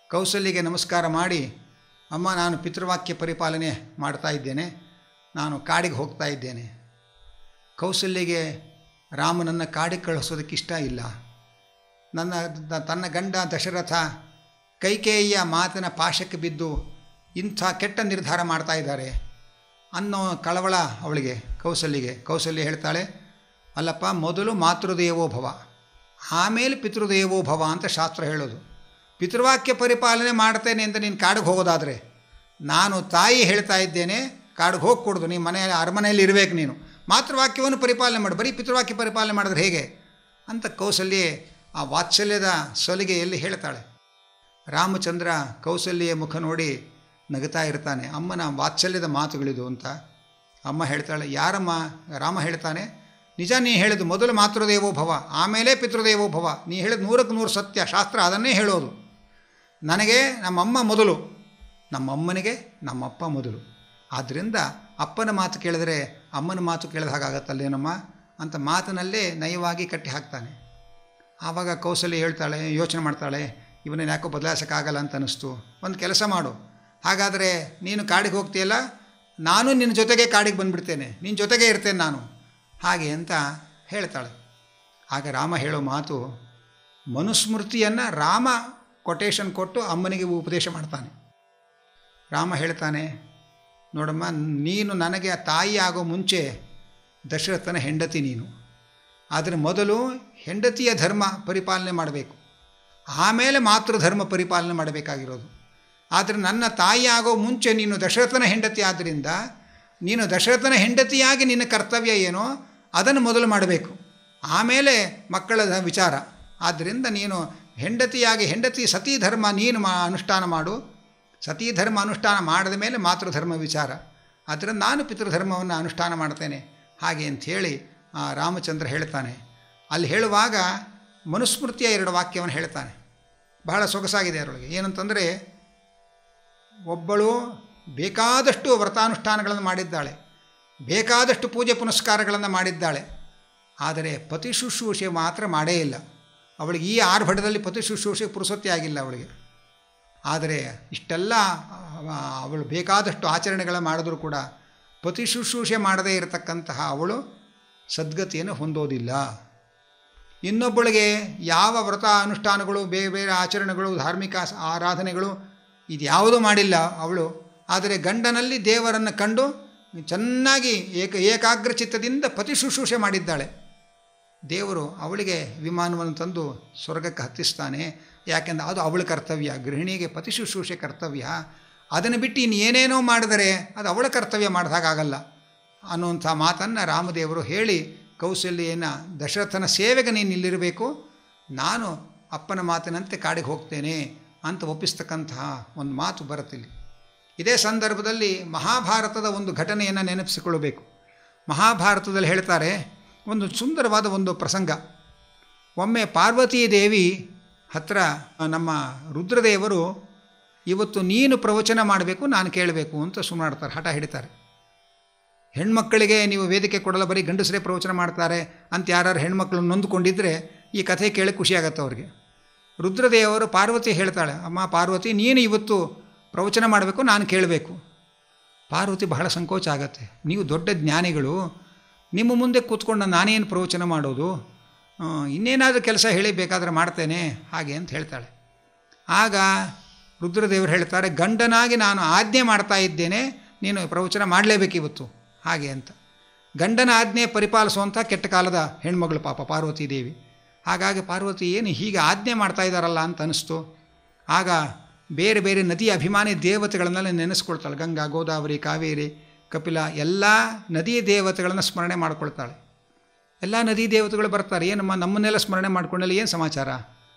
ಕೌಸಲ್ಯಗೆ ನಮಸ್ಕಾರ ಮಾಡಿ, ಅಮ್ಮ, ನಾನು ಪಿತೃವಾಕ್ಯ ಪರಿಪಾಲನೆ ಮಾಡ್ತಾ ಇದ್ದೇನೆ, ನಾನು ಕಾಡಿಗೆ ಹೋಗ್ತಾ ಇದ್ದೇನೆ. ಕೌಸಲ್ಯಗೆ ರಾಮನನ್ನು ಕಾಡಿಗೆ ಕಳಿಸೋದಕ್ಕೆ ಇಷ್ಟ ಇಲ್ಲ. ತನ್ನ ಗಂಡ ದಶರಥ ಕೈಕೇಯಿಯ ಮಾತಿನ ಪಾಶಕ್ಕೆ ಬಿದ್ದು ಇಂಥ ಕೆಟ್ಟ ನಿರ್ಧಾರ ಮಾಡ್ತಾ ಇದ್ದಾರೆ ಅನ್ನೋ ಕಳವಳ ಅವಳಿಗೆ, ಕೌಸಲ್ಯ ಹೇಳ್ತಾಳೆ, ಅಲ್ಲಪ್ಪ, ಮೊದಲು ಮಾತೃದೇವೋ ಭವ, ಆಮೇಲೆ ಪಿತೃದೇವೋ ಭವ ಅಂತ ಶಾಸ್ತ್ರ ಹೇಳೋದು. ಪಿತೃವಾಕ್ಯ ಪರಿಪಾಲನೆ ಮಾಡ್ತೇನೆ ಅಂತ ನೀನು ಕಾಡಿಗೆ ಹೋಗೋದಾದರೆ, ನಾನು ತಾಯಿ ಹೇಳ್ತಾ ಇದ್ದೇನೆ, ಕಾಡಿಗೆ ಹೋಗ್ಕೊಡ್ದು, ನೀನು ಅರಮನೆಯಲ್ಲಿ ಇರಬೇಕು, ನೀನು ಮಾತೃವಾಕ್ಯವನ್ನು ಪರಿಪಾಲನೆ ಮಾಡು, ಬರೀ ಪಿತೃವಾಕ್ಯ ಪರಿಪಾಲನೆ ಮಾಡಿದ್ರೆ ಹೇಗೆ ಅಂತ ಕೌಸಲ್ಯೆ ಆ ವಾತ್ಸಲ್ಯದ ಸಲಿಗೆಯಲ್ಲಿ ಹೇಳ್ತಾಳೆ. ರಾಮಚಂದ್ರ ಕೌಸಲ್ಯೆಯ ಮುಖ ನೋಡಿ ನಗುತ್ತಾ ಇರ್ತಾನೆ. ಅಮ್ಮನ ವಾತ್ಸಲ್ಯದ ಮಾತುಗಳಿದು ಅಂತ ಅಮ್ಮ ಹೇಳ್ತಾಳೆ. ಯಾರಮ್ಮ? ರಾಮ ಹೇಳ್ತಾನೆ, ನಿಜ, ನೀ ಹೇಳಿದು ಮೊದಲು ಮಾತೃದೇವೋ ಭವ, ಆಮೇಲೆ ಪಿತೃದೇವೋ ಭವ, ನೀ ಹೇಳಿದ 100% ಸತ್ಯ, ಶಾಸ್ತ್ರ ಅದನ್ನೇ ಹೇಳೋದು. ನನಗೆ ನಮ್ಮಮ್ಮ ಮೊದಲು, ನಮ್ಮಮ್ಮನಿಗೆ ನಮ್ಮಪ್ಪ ಮೊದಲು. ಆದ್ದರಿಂದ ಅಪ್ಪನ ಮಾತು ಕೇಳಿದ್ರೆ ಅಮ್ಮನ ಮಾತು ಕೇಳಿದ ಹಾಗಾಗತ್ತಲ್ಲೇನಮ್ಮ ಅಂತ ಮಾತಿನಲ್ಲೇ ನಯವಾಗಿ ಕಟ್ಟಿ ಹಾಕ್ತಾನೆ. ಆವಾಗ ಕೌಸಲ್ಯ ಹೇಳ್ತಾಳೆ, ಯೋಚನೆ ಮಾಡ್ತಾಳೆ, ಇವನನ್ನು ಯಾಕೋ ಬದಲಾಯಿಸೋಕ್ಕಾಗಲ್ಲ ಅಂತ ಅನ್ನಿಸ್ತು. ಒಂದು ಕೆಲಸ ಮಾಡು, ಹಾಗಾದರೆ ನೀನು ಕಾಡಿಗೆ ಹೋಗ್ತೀಯಲ್ಲ, ನಾನು ನಿನ್ನ ಜೊತೆಗೆ ಕಾಡಿಗೆ ಬಂದುಬಿಡ್ತೇನೆ, ನಿನ್ನ ಜೊತೆಗೆ ಇರ್ತೇನೆ ನಾನು, ಹಾಗೆ ಅಂತ ಹೇಳ್ತಾಳೆ. ಆಗ ರಾಮ ಹೇಳೋ ಮಾತು, ಮನುಸ್ಮೃತಿಯನ್ನು ರಾಮ ಕೊಟೇಶನ್ ಕೊಟ್ಟು ಅಮ್ಮನಿಗೆ ಉಪದೇಶ ಮಾಡ್ತಾನೆ. ರಾಮ ಹೇಳ್ತಾನೆ, ನೋಡಮ್ಮ, ನೀನು ನನಗೆ ತಾಯಿ ಆಗೋ ಮುಂಚೆ ದಶರಥನ ಹೆಂಡತಿ ನೀನು, ಆದರೆ ಮೊದಲು ಹೆಂಡತಿಯ ಧರ್ಮ ಪರಿಪಾಲನೆ ಮಾಡಬೇಕು, ಆಮೇಲೆ ಮಾತೃಧರ್ಮ ಪರಿಪಾಲನೆ ಮಾಡಬೇಕಾಗಿರೋದು. ಆದರೆ ನನ್ನ ತಾಯಿ ಆಗೋ ಮುಂಚೆ ನೀನು ದಶರಥನ ಹೆಂಡತಿ ಆದ್ದರಿಂದ ನೀನು ದಶರಥನ ಹೆಂಡತಿಯಾಗಿ ನಿನ್ನ ಕರ್ತವ್ಯ ಏನೋ ಅದನ್ನು ಮೊದಲು ಮಾಡಬೇಕು, ಆಮೇಲೆ ಮಕ್ಕಳ ವಿಚಾರ. ಆದ್ದರಿಂದ ನೀನು ಹೆಂಡತಿ ಸತೀ ಧರ್ಮ ನೀನು ಅನುಷ್ಠಾನ ಮಾಡು, ಸತೀ ಧರ್ಮ ಅನುಷ್ಠಾನ ಮಾಡಿದ ಮೇಲೆ ಮಾತೃಧರ್ಮ ವಿಚಾರ. ಆದ್ದರಿಂದ ನಾನು ಪಿತೃಧರ್ಮವನ್ನು ಅನುಷ್ಠಾನ ಮಾಡ್ತೇನೆ ಹಾಗೆ ಅಂಥೇಳಿ ರಾಮಚಂದ್ರ ಹೇಳ್ತಾನೆ. ಅಲ್ಲಿ ಹೇಳುವಾಗ ಮನುಸ್ಮೃತಿಯ 2 ವಾಕ್ಯವನ್ನು ಹೇಳ್ತಾನೆ. ಬಹಳ ಸೊಗಸಾಗಿದೆ ಅದರೊಳಗೆ. ಏನಂತಂದರೆ, ಒಬ್ಬಳು ಬೇಕಾದಷ್ಟು ವ್ರತಾನುಷ್ಠಾನಗಳನ್ನು ಮಾಡಿದ್ದಾಳೆ, ಬೇಕಾದಷ್ಟು ಪೂಜೆ ಪುನಸ್ಕಾರಗಳನ್ನು ಮಾಡಿದ್ದಾಳೆ, ಆದರೆ ಪತಿ ಶುಶ್ರೂಷೆ ಮಾತ್ರ ಮಾಡೇ ಇಲ್ಲ. ಅವಳಿಗೆ ಈ ಆರ್ಭಟದಲ್ಲಿ ಪತಿ ಶುಶ್ರೂಷೆ ಪುರುಸೊತ್ತೆ ಆಗಿಲ್ಲ ಅವಳಿಗೆ. ಆದರೆ ಇಷ್ಟೆಲ್ಲ ಅವಳು ಬೇಕಾದಷ್ಟು ಆಚರಣೆಗಳ ಮಾಡಿದ್ರೂ ಕೂಡ ಪತಿ ಶುಶ್ರೂಷೆ ಮಾಡದೇ ಇರತಕ್ಕಂತಹ ಅವಳು ಸದ್ಗತಿಯನ್ನು ಹೊಂದೋದಿಲ್ಲ. ಇನ್ನೊಬ್ಬಳಿಗೆ ಯಾವ ವ್ರತ ಅನುಷ್ಠಾನಗಳು, ಬೇರೆ ಬೇರೆ ಆಚರಣೆಗಳು, ಧಾರ್ಮಿಕ ಆರಾಧನೆಗಳು ಇದ್ಯಾವುದೂ ಮಾಡಿಲ್ಲ ಅವಳು, ಆದರೆ ಗಂಡನಲ್ಲಿ ದೇವರನ್ನು ಕಂಡು ಚೆನ್ನಾಗಿ ಏಕಾಗ್ರ ಚಿತ್ತದಿಂದ ಪತಿ ಶುಶ್ರೂಷೆ ಮಾಡಿದ್ದಾಳೆ. ದೇವರು ಅವಳಿಗೆ ವಿಮಾನವನ್ನು ತಂದು ಸ್ವರ್ಗಕ್ಕೆ ಹತ್ತಿಸ್ತಾನೆ. ಯಾಕೆಂದರೆ ಅದು ಅವಳ ಕರ್ತವ್ಯ. ಗೃಹಿಣಿಗೆ ಪತಿ ಶುಶ್ರೂಷೆ ಕರ್ತವ್ಯ. ಅದನ್ನು ಬಿಟ್ಟು ಇನ್ನು ಏನೇನೋ ಮಾಡಿದರೆ ಅದು ಅವಳ ಕರ್ತವ್ಯ ಮಾಡಿದಾಗಲ್ಲ ಅನ್ನುವಂಥ ಮಾತನ್ನು ರಾಮದೇವರು ಹೇಳಿ, ಕೌಸಲ್ಯನ ದಶರಥನ ಸೇವೆಗೆ ನೀನು ಇಲ್ಲಿರಬೇಕು, ನಾನು ಅಪ್ಪನ ಮಾತಿನಂತೆ ಕಾಡಿಗೆ ಹೋಗ್ತೇನೆ ಅಂತ ಒಪ್ಪಿಸ್ತಕ್ಕಂತಹ ಒಂದು ಮಾತು ಬರುತ್ತಿಲ್ಲಿ. ಇದೇ ಸಂದರ್ಭದಲ್ಲಿ ಮಹಾಭಾರತದ ಒಂದು ಘಟನೆಯನ್ನು ನೆನಪಿಸಿಕೊಳ್ಳಬೇಕು. ಮಹಾಭಾರತದಲ್ಲಿ ಹೇಳ್ತಾರೆ, ಒಂದು ಸುಂದರವಾದ ಒಂದು ಪ್ರಸಂಗ. ಒಮ್ಮೆ ಪಾರ್ವತೀ ದೇವಿ ಹತ್ರ ನಮ್ಮ ರುದ್ರದೇವರು, ಇವತ್ತು ನೀನು ಪ್ರವಚನ ಮಾಡಬೇಕು, ನಾನು ಕೇಳಬೇಕು ಅಂತ ಸುಮ್ಮನಾಡ್ತಾರೆ, ಹಠ ಹಿಡಿತಾರೆ. ಹೆಣ್ಮಕ್ಕಳಿಗೆ ನೀವು ವೇದಿಕೆ ಕೊಡಲ್ಲ, ಬರೀ ಗಂಡಸರೇ ಪ್ರವಚನ ಮಾಡ್ತಾರೆ ಅಂತ ಯಾರು ಹೆಣ್ಮಕ್ಳು ನೊಂದುಕೊಂಡಿದ್ದರೆ ಈ ಕಥೆ ಕೇಳಿ ಖುಷಿಯಾಗತ್ತೆ ಅವ್ರಿಗೆ. ರುದ್ರದೇವರು ಪಾರ್ವತಿ ಹೇಳ್ತಾಳೆ, ಅಮ್ಮ ಪಾರ್ವತಿ, ನೀನು ಇವತ್ತು ಪ್ರವಚನ ಮಾಡಬೇಕು, ನಾನು ಕೇಳಬೇಕು. ಪಾರ್ವತಿ ಬಹಳ ಸಂಕೋಚ ಆಗತ್ತೆ. ನೀವು ದೊಡ್ಡ ಜ್ಞಾನಿಗಳು, ನಿಮ್ಮ ಮುಂದೆ ಕೂತ್ಕೊಂಡು ನಾನೇನು ಪ್ರವಚನ ಮಾಡೋದು, ಇನ್ನೇನಾದರೂ ಕೆಲಸ ಹೇಳಿ ಬೇಕಾದರೆ ಮಾಡ್ತೇನೆ ಹಾಗೆ ಅಂತ ಹೇಳ್ತಾಳೆ. ಆಗ ರುದ್ರದೇವರು ಹೇಳ್ತಾರೆ, ಗಂಡನಾಗಿ ನಾನು ಆಜ್ಞೆ ಮಾಡ್ತಾ ಇದ್ದೇನೆ, ನೀನು ಪ್ರವಚನ ಮಾಡಲೇಬೇಕು ಇವತ್ತು ಹಾಗೆ ಅಂತ. ಗಂಡನ ಆಜ್ಞೆ ಪರಿಪಾಲಿಸುವಂಥ ಕೆಟ್ಟ ಕಾಲದ ಹೆಣ್ಮಗಳು ಪಾಪ ಪಾರ್ವತೀ ದೇವಿ. ಹಾಗಾಗಿ ಪಾರ್ವತಿ ಏನು ಹೀಗೆ ಆಜ್ಞೆ ಮಾಡ್ತಾ ಇದ್ದಾರಲ್ಲ ಅಂತ ಅನ್ನಿಸ್ತು. ಆಗ ಬೇರೆ ಬೇರೆ ನದಿಯ ಅಭಿಮಾನಿ ದೇವತೆಗಳನ್ನೆಲ್ಲ ನೆನೆಸ್ಕೊಳ್ತಾಳೆ. ಗಂಗಾ, ಗೋದಾವರಿ, ಕಾವೇರಿ, ಕಪಿಲ ಎಲ್ಲ ನದಿ ದೇವತೆಗಳನ್ನು ಸ್ಮರಣೆ ಮಾಡಿಕೊಳ್ತಾಳೆ. ಎಲ್ಲ ನದಿ ದೇವತೆಗಳು ಬರ್ತಾರೆ, ಏನಮ್ಮ ನಮ್ಮನ್ನೆಲ್ಲ ಸ್ಮರಣೆ ಮಾಡ್ಕೊಂಡಲ್ಲಿ ಏನು ಸಮಾಚಾರ?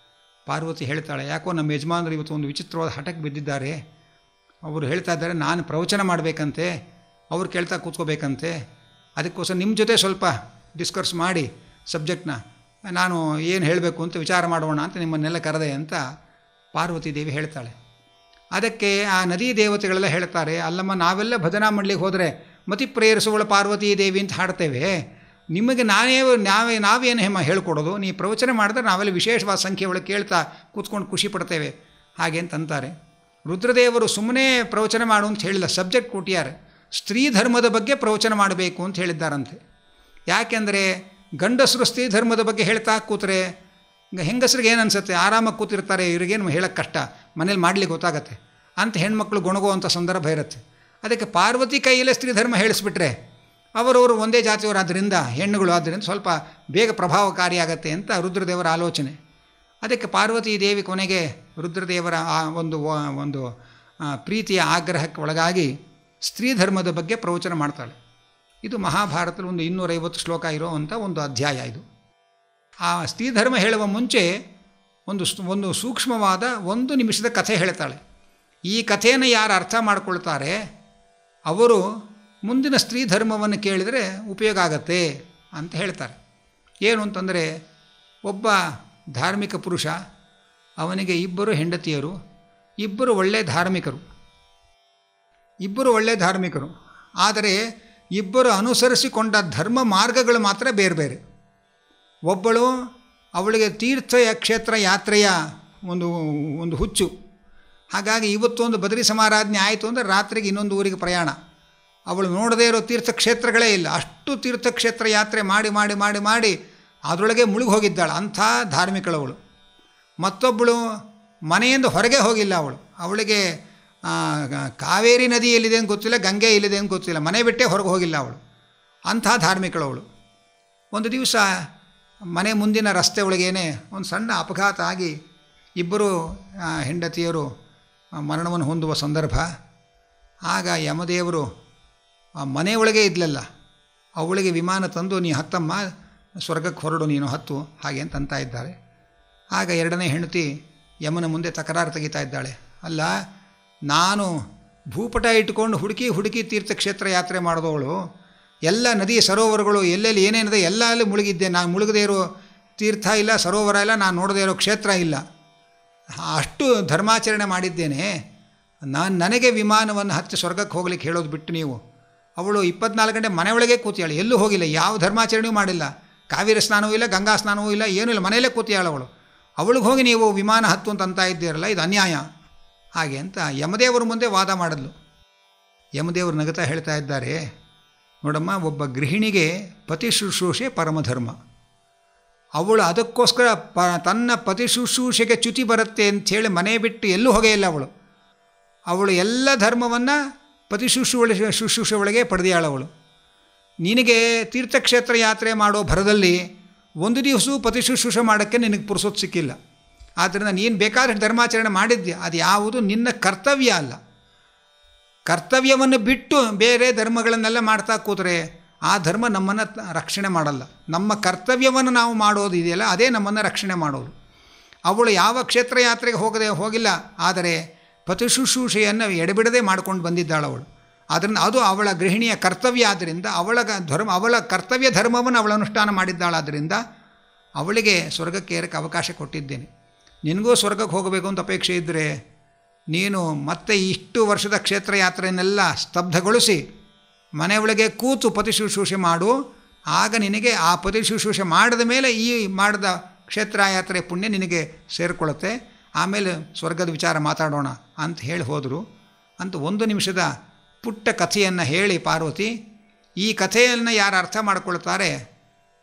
ಪಾರ್ವತಿ ಹೇಳ್ತಾಳೆ, ಯಾಕೋ ನಮ್ಮ ಯಜಮಾನರು ಇವತ್ತು ಒಂದು ವಿಚಿತ್ರವಾದ ಹಠಕ್ಕೆ ಬಿದ್ದಿದ್ದಾರೆ. ಅವರು ಹೇಳ್ತಾ ಇದ್ದಾರೆ ನಾನು ಪ್ರವಚನ ಮಾಡಬೇಕಂತೆ, ಅವ್ರು ಕೇಳ್ತಾ ಕೂತ್ಕೋಬೇಕಂತೆ, ಅದಕ್ಕೋಸ್ಕರ ನಿಮ್ಮ ಜೊತೆ ಸ್ವಲ್ಪ ಡಿಸ್ಕಸ್ ಮಾಡಿ ಸಬ್ಜೆಕ್ಟ್ನ ನಾನು ಏನು ಹೇಳಬೇಕು ಅಂತ ವಿಚಾರ ಮಾಡೋಣ ಅಂತ ನಿಮ್ಮನ್ನೆಲ್ಲ ಕರೆದೆ ಅಂತ ಪಾರ್ವತಿ ದೇವಿ ಹೇಳ್ತಾಳೆ. ಅದಕ್ಕೆ ಆ ನದಿ ದೇವತೆಗಳೆಲ್ಲ ಹೇಳ್ತಾರೆ, ಅಲ್ಲಮ್ಮ ನಾವೆಲ್ಲ ಭಜನಾ ಮಂಡಳಿಗೆ ಹೋದರೆ ಮತಿ ಪ್ರೇರಿಸುವಳ ಪಾರ್ವತಿ ದೇವಿ ಅಂತ ಹಾಡ್ತೇವೆ, ನಿಮಗೆ ನಾವೇನು ಹೆಮ್ಮ ಹೇಳ್ಕೊಡೋದು? ನೀವು ಪ್ರವಚನ ಮಾಡಿದ್ರೆ ನಾವೆಲ್ಲ ವಿಶೇಷವಾದ ಸಂಖ್ಯೆ ಒಳಗೆ ಕೇಳ್ತಾ ಕೂತ್ಕೊಂಡು ಖುಷಿ ಪಡ್ತೇವೆ ಹಾಗೆ ಅಂತಂತಾರೆ. ರುದ್ರದೇವರು ಸುಮ್ಮನೆ ಪ್ರವಚನ ಮಾಡು ಅಂತ ಹೇಳಿಲ್ಲ, ಸಬ್ಜೆಕ್ಟ್ ಕೊಟ್ಟಿದ್ದಾರೆ. ಸ್ತ್ರೀ ಧರ್ಮದ ಬಗ್ಗೆ ಪ್ರವಚನ ಮಾಡಬೇಕು ಅಂತ ಹೇಳಿದ್ದಾರಂತೆ. ಯಾಕೆಂದರೆ ಗಂಡಸರು ಸ್ತ್ರೀ ಧರ್ಮದ ಬಗ್ಗೆ ಹೇಳ್ತಾ ಕೂತ್ರೆ ಹೆಂಗಸ್ರಿಗೆ ಏನು ಅನಿಸುತ್ತೆ, ಆರಾಮಾಗಿ ಕೂತಿರ್ತಾರೆ, ಇವ್ರಿಗೇನು ಹೇಳೋಕ್ಕೆ ಕಷ್ಟ, ಮನೇಲಿ ಮಾಡಲಿಕ್ಕೆ ಗೊತ್ತಾಗತ್ತೆ ಅಂತ ಹೆಣ್ಮಕ್ಳು ಗೊಣಗುವಂಥ ಸಂದರ್ಭ ಇರುತ್ತೆ. ಅದಕ್ಕೆ ಪಾರ್ವತಿ ಕೈಯಲ್ಲೇ ಸ್ತ್ರೀ ಧರ್ಮ ಹೇಳಿಸ್ಬಿಟ್ರೆ ಅವರವರು ಒಂದೇ ಜಾತಿಯವರಾದ್ದರಿಂದ ಹೆಣ್ಣುಗಳು ಆದ್ದರಿಂದ ಸ್ವಲ್ಪ ಬೇಗ ಪ್ರಭಾವಕಾರಿಯಾಗತ್ತೆ ಅಂತ ರುದ್ರದೇವರ ಆಲೋಚನೆ. ಅದಕ್ಕೆ ಪಾರ್ವತಿ ದೇವಿ ಕೊನೆಗೆ ರುದ್ರದೇವರ ಆ ಒಂದು ಪ್ರೀತಿಯ ಆಗ್ರಹಕ್ಕೆ ಒಳಗಾಗಿ ಸ್ತ್ರೀ ಧರ್ಮದ ಬಗ್ಗೆ ಪ್ರವಚನ ಮಾಡ್ತಾಳೆ. ಇದು ಮಹಾಭಾರತದಲ್ಲಿ ಒಂದು 250 ಶ್ಲೋಕ ಇರೋವಂಥ ಒಂದು ಅಧ್ಯಾಯ. ಇದು ಆ ಸ್ತ್ರೀ ಧರ್ಮ ಹೇಳುವ ಮುಂಚೆ ಒಂದು ಸೂಕ್ಷ್ಮವಾದ 1 ನಿಮಿಷದ ಕಥೆ ಹೇಳ್ತಾಳೆ. ಈ ಕಥೆಯನ್ನು ಯಾರು ಅರ್ಥ ಮಾಡ್ಕೊಳ್ತಾರೆ ಅವರು ಮುಂದಿನ ಸ್ತ್ರೀ ಧರ್ಮವನ್ನು ಕೇಳಿದರೆ ಉಪಯೋಗ ಆಗತ್ತೆ ಅಂತ ಹೇಳ್ತಾರೆ. ಏನು ಅಂತಂದರೆ, ಒಬ್ಬ ಧಾರ್ಮಿಕ ಪುರುಷ, ಅವನಿಗೆ 2 ಹೆಂಡತಿಯರು, 2 ಒಳ್ಳೆಯ ಧಾರ್ಮಿಕರು, ಆದರೆ 2 ಅನುಸರಿಸಿಕೊಂಡ ಧರ್ಮ ಮಾರ್ಗಗಳು ಮಾತ್ರ ಬೇರೆ ಬೇರೆ. ಒಬ್ಬಳು, ಅವಳಿಗೆ ತೀರ್ಥ ಕ್ಷೇತ್ರ ಯಾತ್ರೆಯ ಒಂದು ಹುಚ್ಚು. ಹಾಗಾಗಿ ಇವತ್ತೊಂದು ಬದರಿ ಸಮಾರಾಧನೆ ಆಯಿತು ಅಂದರೆ ರಾತ್ರಿಗೆ ಇನ್ನೊಂದು ಊರಿಗೆ ಪ್ರಯಾಣ. ಅವಳು ನೋಡದೇ ಇರೋ ತೀರ್ಥಕ್ಷೇತ್ರಗಳೇ ಇಲ್ಲ, ಅಷ್ಟು ತೀರ್ಥಕ್ಷೇತ್ರ ಯಾತ್ರೆ ಮಾಡಿ ಮಾಡಿ ಮಾಡಿ ಮಾಡಿ ಅದರೊಳಗೆ ಮುಳುಗಿ ಹೋಗಿದ್ದಾಳೆ, ಅಂಥ ಧಾರ್ಮಿಕಳವಳು. ಮತ್ತೊಬ್ಬಳು ಮನೆಯಿಂದ ಹೊರಗೆ ಹೋಗಿಲ್ಲ, ಅವಳಿಗೆ ಕಾವೇರಿ ನದಿ ಎಲ್ಲಿದೆ ಅಂತ ಗೊತ್ತಿಲ್ಲ, ಗಂಗೆ ಎಲ್ಲಿದೆ ಅಂತ ಗೊತ್ತಿಲ್ಲ, ಮನೆ ಬಿಟ್ಟೇ ಹೊರಗೆ ಹೋಗಿಲ್ಲ ಅವಳು, ಅಂಥ ಧಾರ್ಮಿಕಳವಳು. ಒಂದು ದಿವಸ ಮನೆ ಮುಂದಿನ ರಸ್ತೆ ಒಳಗೇನೆ ಒಂದು ಸಣ್ಣ ಅಪಘಾತ ಆಗಿ 2 ಹೆಂಡತಿಯರು ಮರಣವನ್ನು ಹೊಂದುವ ಸಂದರ್ಭ. ಆಗ ಯಮದೇವರು ಮನೆಯೊಳಗೆ ಇದ್ಲಲ್ಲ, ಅವಳಿಗೆ ವಿಮಾನ ತಂದು ನೀ ಹತ್ತಮ್ಮ, ಸ್ವರ್ಗಕ್ಕೆ ಹೊರಡು ನೀನು ಹತ್ತು ಹಾಗೆ ಅಂತ ಇದ್ದಾರೆ. ಆಗ 2ನೇ ಹೆಂಡತಿ ಯಮನ ಮುಂದೆ ತಕರಾರು ತೆಗಿತಾ ಇದ್ದಾಳೆ, ಅಲ್ಲ ನಾನು ಭೂಪಟ ಇಟ್ಕೊಂಡು ಹುಡುಕಿ ತೀರ್ಥಕ್ಷೇತ್ರ ಯಾತ್ರೆ ಮಾಡಿದವಳು, ಎಲ್ಲ ನದಿ ಸರೋವರಗಳು ಎಲ್ಲೆಲ್ಲಿ ಏನೇನಿದೆ ಎಲ್ಲ ಅಲ್ಲಿ ಮುಳುಗಿದ್ದೆ, ನಾನು ಮುಳುಗದೇ ಇರೋ ತೀರ್ಥ ಇಲ್ಲ, ಸರೋವರ ಇಲ್ಲ, ನಾನು ನೋಡದೇ ಇರೋ ಕ್ಷೇತ್ರ ಇಲ್ಲ, ಅಷ್ಟು ಧರ್ಮಾಚರಣೆ ಮಾಡಿದ್ದೇನೆ. ನನಗೆ ವಿಮಾನವನ್ನು ಹತ್ತಿ ಸ್ವರ್ಗಕ್ಕೆ ಹೋಗ್ಲಿಕ್ಕೆ ಹೇಳೋದು ಬಿಟ್ಟು ನೀವು, ಅವಳು 24 ಗಂಟೆ ಮನೆಯೊಳಗೆ ಕೂತಿಯಾಳೆ, ಎಲ್ಲೂ ಹೋಗಿಲ್ಲ, ಯಾವ ಧರ್ಮಾಚರಣೆಯೂ ಮಾಡಿಲ್ಲ, ಕಾವೇರಿ ಸ್ನಾನವೂ ಇಲ್ಲ, ಗಂಗಾ ಸ್ನಾನವೂ ಇಲ್ಲ, ಏನೂ ಇಲ್ಲ, ಮನೆಯಲ್ಲೇ ಕೂತಿಯಾಳು ಅವಳಿಗೆ ಹೋಗಿ ನೀವು ವಿಮಾನ ಹತ್ತು ಅಂತ ಇದ್ದೀರಲ್ಲ, ಇದು ಅನ್ಯಾಯ ಹಾಗೆ ಅಂತ ಯಮದೇವರ ಮುಂದೆ ವಾದ ಮಾಡಿದ್ಲು. ಯಮದೇವರು ನಗುತ್ತಾ ಹೇಳ್ತಾ ಇದ್ದಾರೆ, ನೋಡಮ್ಮ, ಒಬ್ಬ ಗೃಹಿಣಿಗೆ ಪತಿ ಶುಶ್ರೂಷೆ ಪರಮಧರ್ಮ. ಅವಳು ಅದಕ್ಕೋಸ್ಕರ ತನ್ನ ಪತಿ ಶುಶ್ರೂಷೆಗೆ ಚ್ಯುತಿ ಬರುತ್ತೆ ಅಂಥೇಳಿ ಮನೆ ಬಿಟ್ಟು ಎಲ್ಲೂ ಹೋಗೇ ಇಲ್ಲ. ಅವಳು ಎಲ್ಲ ಧರ್ಮವನ್ನು ಪತಿ ಶುಶ್ರೂಷೆ ಒಳಗೆ ಪಡೆದಿಯಾಳವಳು. ನಿನಗೆ ತೀರ್ಥಕ್ಷೇತ್ರ ಯಾತ್ರೆ ಮಾಡೋ ಭರದಲ್ಲಿ ಒಂದು ದಿವಸವೂ ಪತಿ ಶುಶ್ರೂಷೆ ಮಾಡೋಕ್ಕೆ ನಿನಗೆ ಪುರುಸೊತ್ತು ಸಿಕ್ಕಿಲ್ಲ. ಆದ್ದರಿಂದ ನೀನು ಬೇಕಾದ್ರೆ ಧರ್ಮಾಚರಣೆ ಮಾಡಿದ್ದೆ, ಅದು ಯಾವುದು ನಿನ್ನ ಕರ್ತವ್ಯ ಅಲ್ಲ. ಕರ್ತವ್ಯವನ್ನು ಬಿಟ್ಟು ಬೇರೆ ಧರ್ಮಗಳನ್ನೆಲ್ಲ ಮಾಡ್ತಾ ಕೂತ್ರೆ ಆ ಧರ್ಮ ನಮ್ಮನ್ನು ರಕ್ಷಣೆ ಮಾಡಲ್ಲ. ನಮ್ಮ ಕರ್ತವ್ಯವನ್ನು ನಾವು ಮಾಡೋದು ಇದೆಯಲ್ಲ, ಅದೇ ನಮ್ಮನ್ನು ರಕ್ಷಣೆ ಮಾಡೋದು. ಅವಳು ಯಾವ ಕ್ಷೇತ್ರ ಯಾತ್ರೆಗೆ ಹೋಗಿಲ್ಲ, ಆದರೆ ಪತಿ ಶುಶ್ರೂಷೆಯನ್ನು ಎಡೆಬಿಡದೆ ಮಾಡ್ಕೊಂಡು ಬಂದಿದ್ದಾಳವಳು. ಆದ್ದರಿಂದ ಅದು ಅವಳ ಗೃಹಿಣಿಯ ಕರ್ತವ್ಯ. ಆದ್ದರಿಂದ ಅವಳ ಕರ್ತವ್ಯ ಧರ್ಮವನ್ನು ಅವಳು ಅನುಷ್ಠಾನ ಮಾಡಿದ್ದಾಳಾದ್ದರಿಂದ ಅವಳಿಗೆ ಸ್ವರ್ಗಕ್ಕೆ ಏರಕ್ಕೆ ಅವಕಾಶ ಕೊಟ್ಟಿದ್ದೇನೆ. ನಿನಗೂ ಸ್ವರ್ಗಕ್ಕೆ ಹೋಗಬೇಕು ಅಂತ ಅಪೇಕ್ಷೆ ಇದ್ದರೆ ನೀನು ಮತ್ತೆ ಇಷ್ಟು ವರ್ಷದ ಕ್ಷೇತ್ರ ಯಾತ್ರೆಯನ್ನೆಲ್ಲ ಸ್ತಬ್ಧಗೊಳಿಸಿ ಮನೆಯೊಳಗೆ ಕೂತು ಪತಿ ಶುಶ್ರೂಷೆ ಮಾಡು. ಆಗ ನಿನಗೆ ಆ ಪತಿ ಶುಶ್ರೂಷೆ ಮಾಡಿದ ಮೇಲೆ ಈ ಮಾಡಿದ ಕ್ಷೇತ್ರ ಯಾತ್ರೆ ಪುಣ್ಯ ನಿನಗೆ ಸೇರಿಕೊಳ್ಳುತ್ತೆ. ಆಮೇಲೆ ಸ್ವರ್ಗದ ವಿಚಾರ ಮಾತಾಡೋಣ ಅಂತ ಹೇಳಿ ಹೋದರು ಅಂತ 1 ನಿಮಿಷದ ಪುಟ್ಟ ಕಥೆಯನ್ನು ಹೇಳಿ ಪಾರ್ವತಿ, ಈ ಕಥೆಯನ್ನು ಯಾರು ಅರ್ಥ ಮಾಡಿಕೊಳ್ತಾರೆ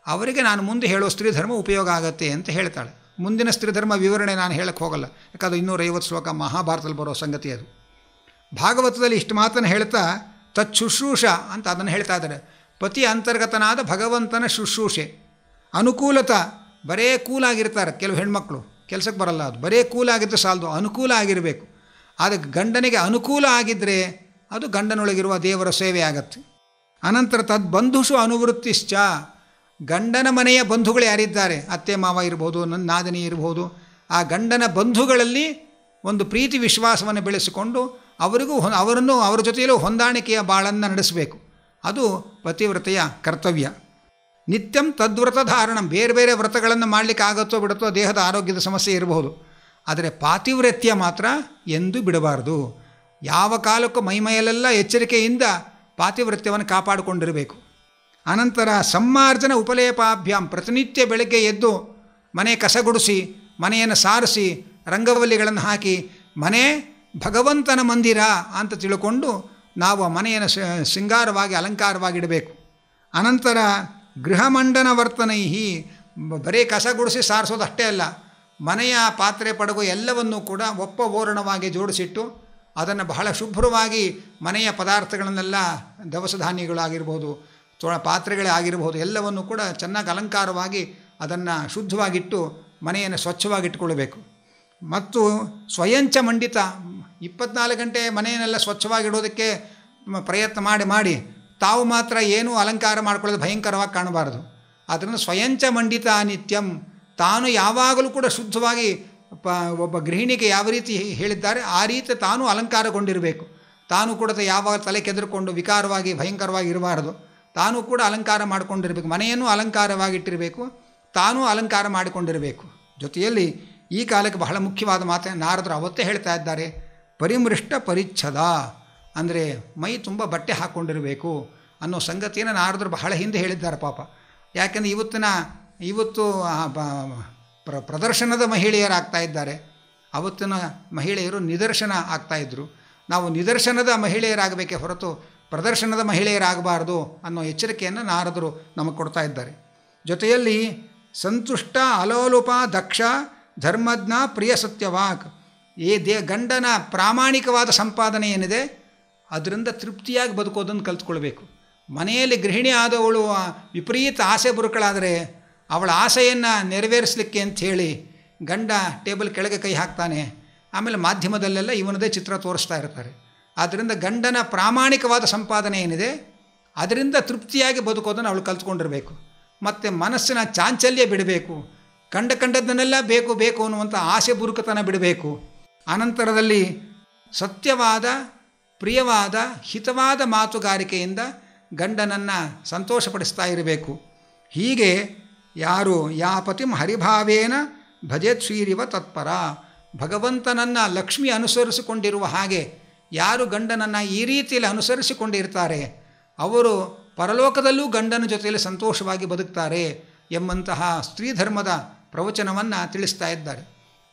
ಅವರಿಗೆ ನಾನು ಮುಂದೆ ಹೇಳೋ ಸ್ತ್ರೀ ಧರ್ಮ ಉಪಯೋಗ ಆಗುತ್ತೆ ಅಂತ ಹೇಳ್ತಾಳೆ. ಮುಂದಿನ ಸ್ತ್ರೀ ಧರ್ಮ ವಿವರಣೆ ನಾನು ಹೇಳಕ್ಕೆ ಹೋಗಲ್ಲ, ಯಾಕಂದರೆ 250 ಶ್ಲೋಕ ಮಹಾಭಾರತದಲ್ಲಿ ಬರೋ ಸಂಗತಿ ಅದು. ಭಾಗವತದಲ್ಲಿ ಇಷ್ಟು ಮಾತನ್ನು ಹೇಳ್ತಾ ತತ್ಶುಶ್ರೂಷ ಅಂತ ಅದನ್ನು ಹೇಳ್ತಾ ಇದ್ದಾರೆ. ಪತಿ ಅಂತರ್ಗತನಾದ ಭಗವಂತನ ಶುಶ್ರೂಷೆ. ಅನುಕೂಲತ, ಬರೇ ಕೂಲಾಗಿರ್ತಾರೆ ಕೆಲವು ಹೆಣ್ಮಕ್ಳು, ಕೆಲಸಕ್ಕೆ ಬರಲ್ಲ, ಅದು ಬರೇ ಕೂಲಾಗಿದ್ದು ಸಾಲದು, ಅನುಕೂಲ ಆಗಿರಬೇಕು. ಅದಕ್ಕೆ ಗಂಡನಿಗೆ ಅನುಕೂಲ ಆಗಿದ್ದರೆ ಅದು ಗಂಡನೊಳಗಿರುವ ದೇವರ ಸೇವೆ ಆಗತ್ತೆ. ಅನಂತರ ತದ್ಬಂಧುಷು ಅನುವೃತ್ತಿಶ್ಚ, ಗಂಡನ ಮನೆಯ ಬಂಧುಗಳು ಯಾರಿದ್ದಾರೆ, ಅತ್ತೆ ಮಾವ ಇರ್ಬೋದು, ನನ್ನ ನಾದಿನಿ ಇರ್ಬೋದು, ಆ ಗಂಡನ ಬಂಧುಗಳಲ್ಲಿ ಒಂದು ಪ್ರೀತಿ ವಿಶ್ವಾಸವನ್ನು ಬೆಳೆಸಿಕೊಂಡು ಅವರ ಜೊತೆಯಲ್ಲೂ ಹೊಂದಾಣಿಕೆಯ ಬಾಳನ್ನು ನಡೆಸಬೇಕು. ಅದು ಪತಿವ್ರತೆಯ ಕರ್ತವ್ಯ. ನಿತ್ಯಂ ತದ್ವ್ರತ ಧಾರಣಂ, ಬೇರೆ ಬೇರೆ ವ್ರತಗಳನ್ನು ಮಾಡಲಿಕ್ಕೆ ಆಗುತ್ತೋ ಬಿಡುತ್ತೋ, ದೇಹದ ಆರೋಗ್ಯದ ಸಮಸ್ಯೆ ಇರಬಹುದು, ಆದರೆ ಪಾತಿವ್ರತ್ಯ ಮಾತ್ರ ಎಂದೂ ಬಿಡಬಾರ್ದು. ಯಾವ ಕಾಲಕ್ಕೂ ಮೈಮೈಯಲ್ಲೆಲ್ಲ ಎಚ್ಚರಿಕೆಯಿಂದ ಪಾತಿವ್ರತ್ಯವನ್ನು ಕಾಪಾಡಿಕೊಂಡಿರಬೇಕು. ಅನಂತರ ಸಮ್ಮಾರ್ಜನ ಉಪಲೇಪಾಭ್ಯಾಂ, ಪ್ರತಿನಿತ್ಯ ಬೆಳಗ್ಗೆ ಎದ್ದು ಮನೆ ಕಸಗುಡಿಸಿ, ಮನೆಯನ್ನು ಸಾರಿಸಿ, ರಂಗವಲ್ಲಿಗಳನ್ನು ಹಾಕಿ, ಮನೆ ಭಗವಂತನ ಮಂದಿರ ಅಂತ ತಿಳ್ಕೊಂಡು ನಾವು ಆ ಮನೆಯನ್ನು ಶೃಂಗಾರವಾಗಿ ಅಲಂಕಾರವಾಗಿಡಬೇಕು. ಅನಂತರ ಗೃಹಮಂಡನ ವರ್ತನೈಹಿ, ಬರೀ ಕಸಗುಡಿಸಿ ಸಾರಿಸೋದು ಅಷ್ಟೇ ಅಲ್ಲ, ಮನೆಯ ಪಾತ್ರೆ ಪಡಗು ಎಲ್ಲವನ್ನೂ ಕೂಡ ಓರಣವಾಗಿ ಜೋಡಿಸಿಟ್ಟು ಅದನ್ನು ಬಹಳ ಶುಭ್ರವಾಗಿ ಮನೆಯ ಪದಾರ್ಥಗಳನ್ನೆಲ್ಲ ದವಸ ಧಾನ್ಯಗಳಾಗಿರ್ಬೋದು, ಪಾತ್ರೆಗಳೇ ಆಗಿರಬಹುದು, ಎಲ್ಲವನ್ನು ಕೂಡ ಚೆನ್ನಾಗಿ ಅಲಂಕಾರವಾಗಿ ಅದನ್ನು ಶುದ್ಧವಾಗಿಟ್ಟು ಮನೆಯನ್ನು ಸ್ವಚ್ಛವಾಗಿಟ್ಟುಕೊಳ್ಬೇಕು. ಮತ್ತು ಸ್ವಯಂಚ ಮಂಡಿತ, 24 ಗಂಟೆ ಮನೆಯನ್ನೆಲ್ಲ ಸ್ವಚ್ಛವಾಗಿಡೋದಕ್ಕೆ ಪ್ರಯತ್ನ ಮಾಡಿ ತಾವು ಮಾತ್ರ ಏನೂ ಅಲಂಕಾರ ಮಾಡ್ಕೊಳ್ಳೋದು ಭಯಂಕರವಾಗಿ ಕಾಣಬಾರದು. ಅದನ್ನು ಸ್ವಯಂಚ ಮಂಡಿತ ನಿತ್ಯಂ, ತಾನು ಯಾವಾಗಲೂ ಕೂಡ ಶುದ್ಧವಾಗಿ ಒಬ್ಬ ಗೃಹಿಣಿಗೆ ಯಾವ ರೀತಿ ಹೇಳಿದ್ದಾರೆ ಆ ರೀತಿ ತಾನು ಅಲಂಕಾರಗೊಂಡಿರಬೇಕು. ತಾನು ಕೂಡ ಯಾವಾಗ ತಲೆ ಕೆದರ್ಕೊಂಡು ವಿಕಾರವಾಗಿ ಭಯಂಕರವಾಗಿ ಇರಬಾರ್ದು. ತಾನು ಕೂಡ ಅಲಂಕಾರ ಮಾಡಿಕೊಂಡಿರಬೇಕು, ಮನೆಯನ್ನು ಅಲಂಕಾರವಾಗಿಟ್ಟಿರಬೇಕು, ತಾನೂ ಅಲಂಕಾರ ಮಾಡಿಕೊಂಡಿರಬೇಕು. ಜೊತೆಯಲ್ಲಿ ಈ ಕಾಲಕ್ಕೆ ಬಹಳ ಮುಖ್ಯವಾದ ಮಾತನ್ನು ನಾರದರು ಅವತ್ತೇ ಹೇಳ್ತಾ ಇದ್ದಾರೆ, ಪರಿಮೃಷ್ಟ ಪರಿಚ್ಛದ, ಅಂದರೆ ಮೈ ತುಂಬ ಬಟ್ಟೆ ಹಾಕ್ಕೊಂಡಿರಬೇಕು ಅನ್ನೋ ಸಂಗತಿಯನ್ನು ನಾರದರು ಬಹಳ ಹಿಂದೆ ಹೇಳಿದ್ದಾರೆ ಪಾಪ. ಯಾಕೆಂದರೆ ಇವತ್ತು ಪ್ರದರ್ಶನದ ಮಹಿಳೆಯರಾಗ್ತಾ ಇದ್ದಾರೆ, ಅವತ್ತಿನ ಮಹಿಳೆಯರು ನಿದರ್ಶನ ಆಗ್ತಾಯಿದ್ರು. ನಾವು ನಿದರ್ಶನದ ಮಹಿಳೆಯರಾಗಬೇಕೇ ಹೊರತು ಪ್ರದರ್ಶನದ ಮಹಿಳೆಯರಾಗಬಾರ್ದು ಅನ್ನೋ ಎಚ್ಚರಿಕೆಯನ್ನು ನಾರದರು ನಮಗೆ ಕೊಡ್ತಾ ಇದ್ದಾರೆ. ಜೊತೆಯಲ್ಲಿ ಸಂತುಷ್ಟ ಅಲೋಲುಪ ದಕ್ಷ ಧರ್ಮಜ್ಞ ಪ್ರಿಯ ಸತ್ಯವಾಕ್, ಗಂಡನ ಪ್ರಾಮಾಣಿಕವಾದ ಸಂಪಾದನೆ ಏನಿದೆ ಅದರಿಂದ ತೃಪ್ತಿಯಾಗಿ ಬದುಕೋದನ್ನು ಕಲ್ತ್ಕೊಳ್ಬೇಕು. ಮನೆಯಲ್ಲಿ ಗೃಹಿಣಿ ಆದವಳು ವಿಪರೀತ ಆಸೆ ಬುರುಕಳಾದರೆ ಅವಳ ಆಸೆಯನ್ನು ನೆರವೇರಿಸಲಿಕ್ಕೆ ಅಂಥೇಳಿ ಗಂಡ ಟೇಬಲ್ ಕೆಳಗೆ ಕೈ ಹಾಕ್ತಾನೆ, ಆಮೇಲೆ ಮಾಧ್ಯಮದಲ್ಲೆಲ್ಲ ಇವನದೇ ಚಿತ್ರ ತೋರಿಸ್ತಾ ಇರ್ತಾರೆ. ಆದ್ದರಿಂದ ಗಂಡನ ಪ್ರಾಮಾಣಿಕವಾದ ಸಂಪಾದನೆ ಏನಿದೆ ಅದರಿಂದ ತೃಪ್ತಿಯಾಗಿ ಬದುಕೋದನ್ನು ಅವಳು ಕಲ್ತ್ಕೊಂಡಿರಬೇಕು. ಮತ್ತು ಮನಸ್ಸಿನ ಚಾಂಚಲ್ಯ ಬಿಡಬೇಕು, ಕಂಡದ್ದನ್ನೆಲ್ಲ ಬೇಕು ಅನ್ನುವಂಥ ಆಸೆ ಬುರುಕತನ ಬಿಡಬೇಕು. ಅನಂತರದಲ್ಲಿ ಸತ್ಯವಾದ ಪ್ರಿಯವಾದ ಹಿತವಾದ ಮಾತುಗಾರಿಕೆಯಿಂದ ಗಂಡನನ್ನು ಸಂತೋಷಪಡಿಸ್ತಾ ಇರಬೇಕು. ಹೀಗೆ ಯಾರು ಯಾಪತಿಂ ಹರಿಭಾವೇನ ಭಜೇತ್ ಶ್ರೀರಿವ ತತ್ಪರ, ಭಗವಂತನನ್ನು ಲಕ್ಷ್ಮಿ ಅನುಸರಿಸಿಕೊಂಡಿರುವ ಹಾಗೆ ಯಾರು ಗಂಡನನ್ನು ಈ ರೀತಿಯಲ್ಲಿ ಅನುಸರಿಸಿಕೊಂಡಿರ್ತಾರೆ ಅವರು ಪರಲೋಕದಲ್ಲೂ ಗಂಡನ ಜೊತೆಯಲ್ಲಿ ಸಂತೋಷವಾಗಿ ಬದುಕ್ತಾರೆ ಎಂಬಂತಹ ಸ್ತ್ರೀ ಧರ್ಮದ ಪ್ರವಚನವನ್ನು ತಿಳಿಸ್ತಾ ಇದ್ದಾರೆ.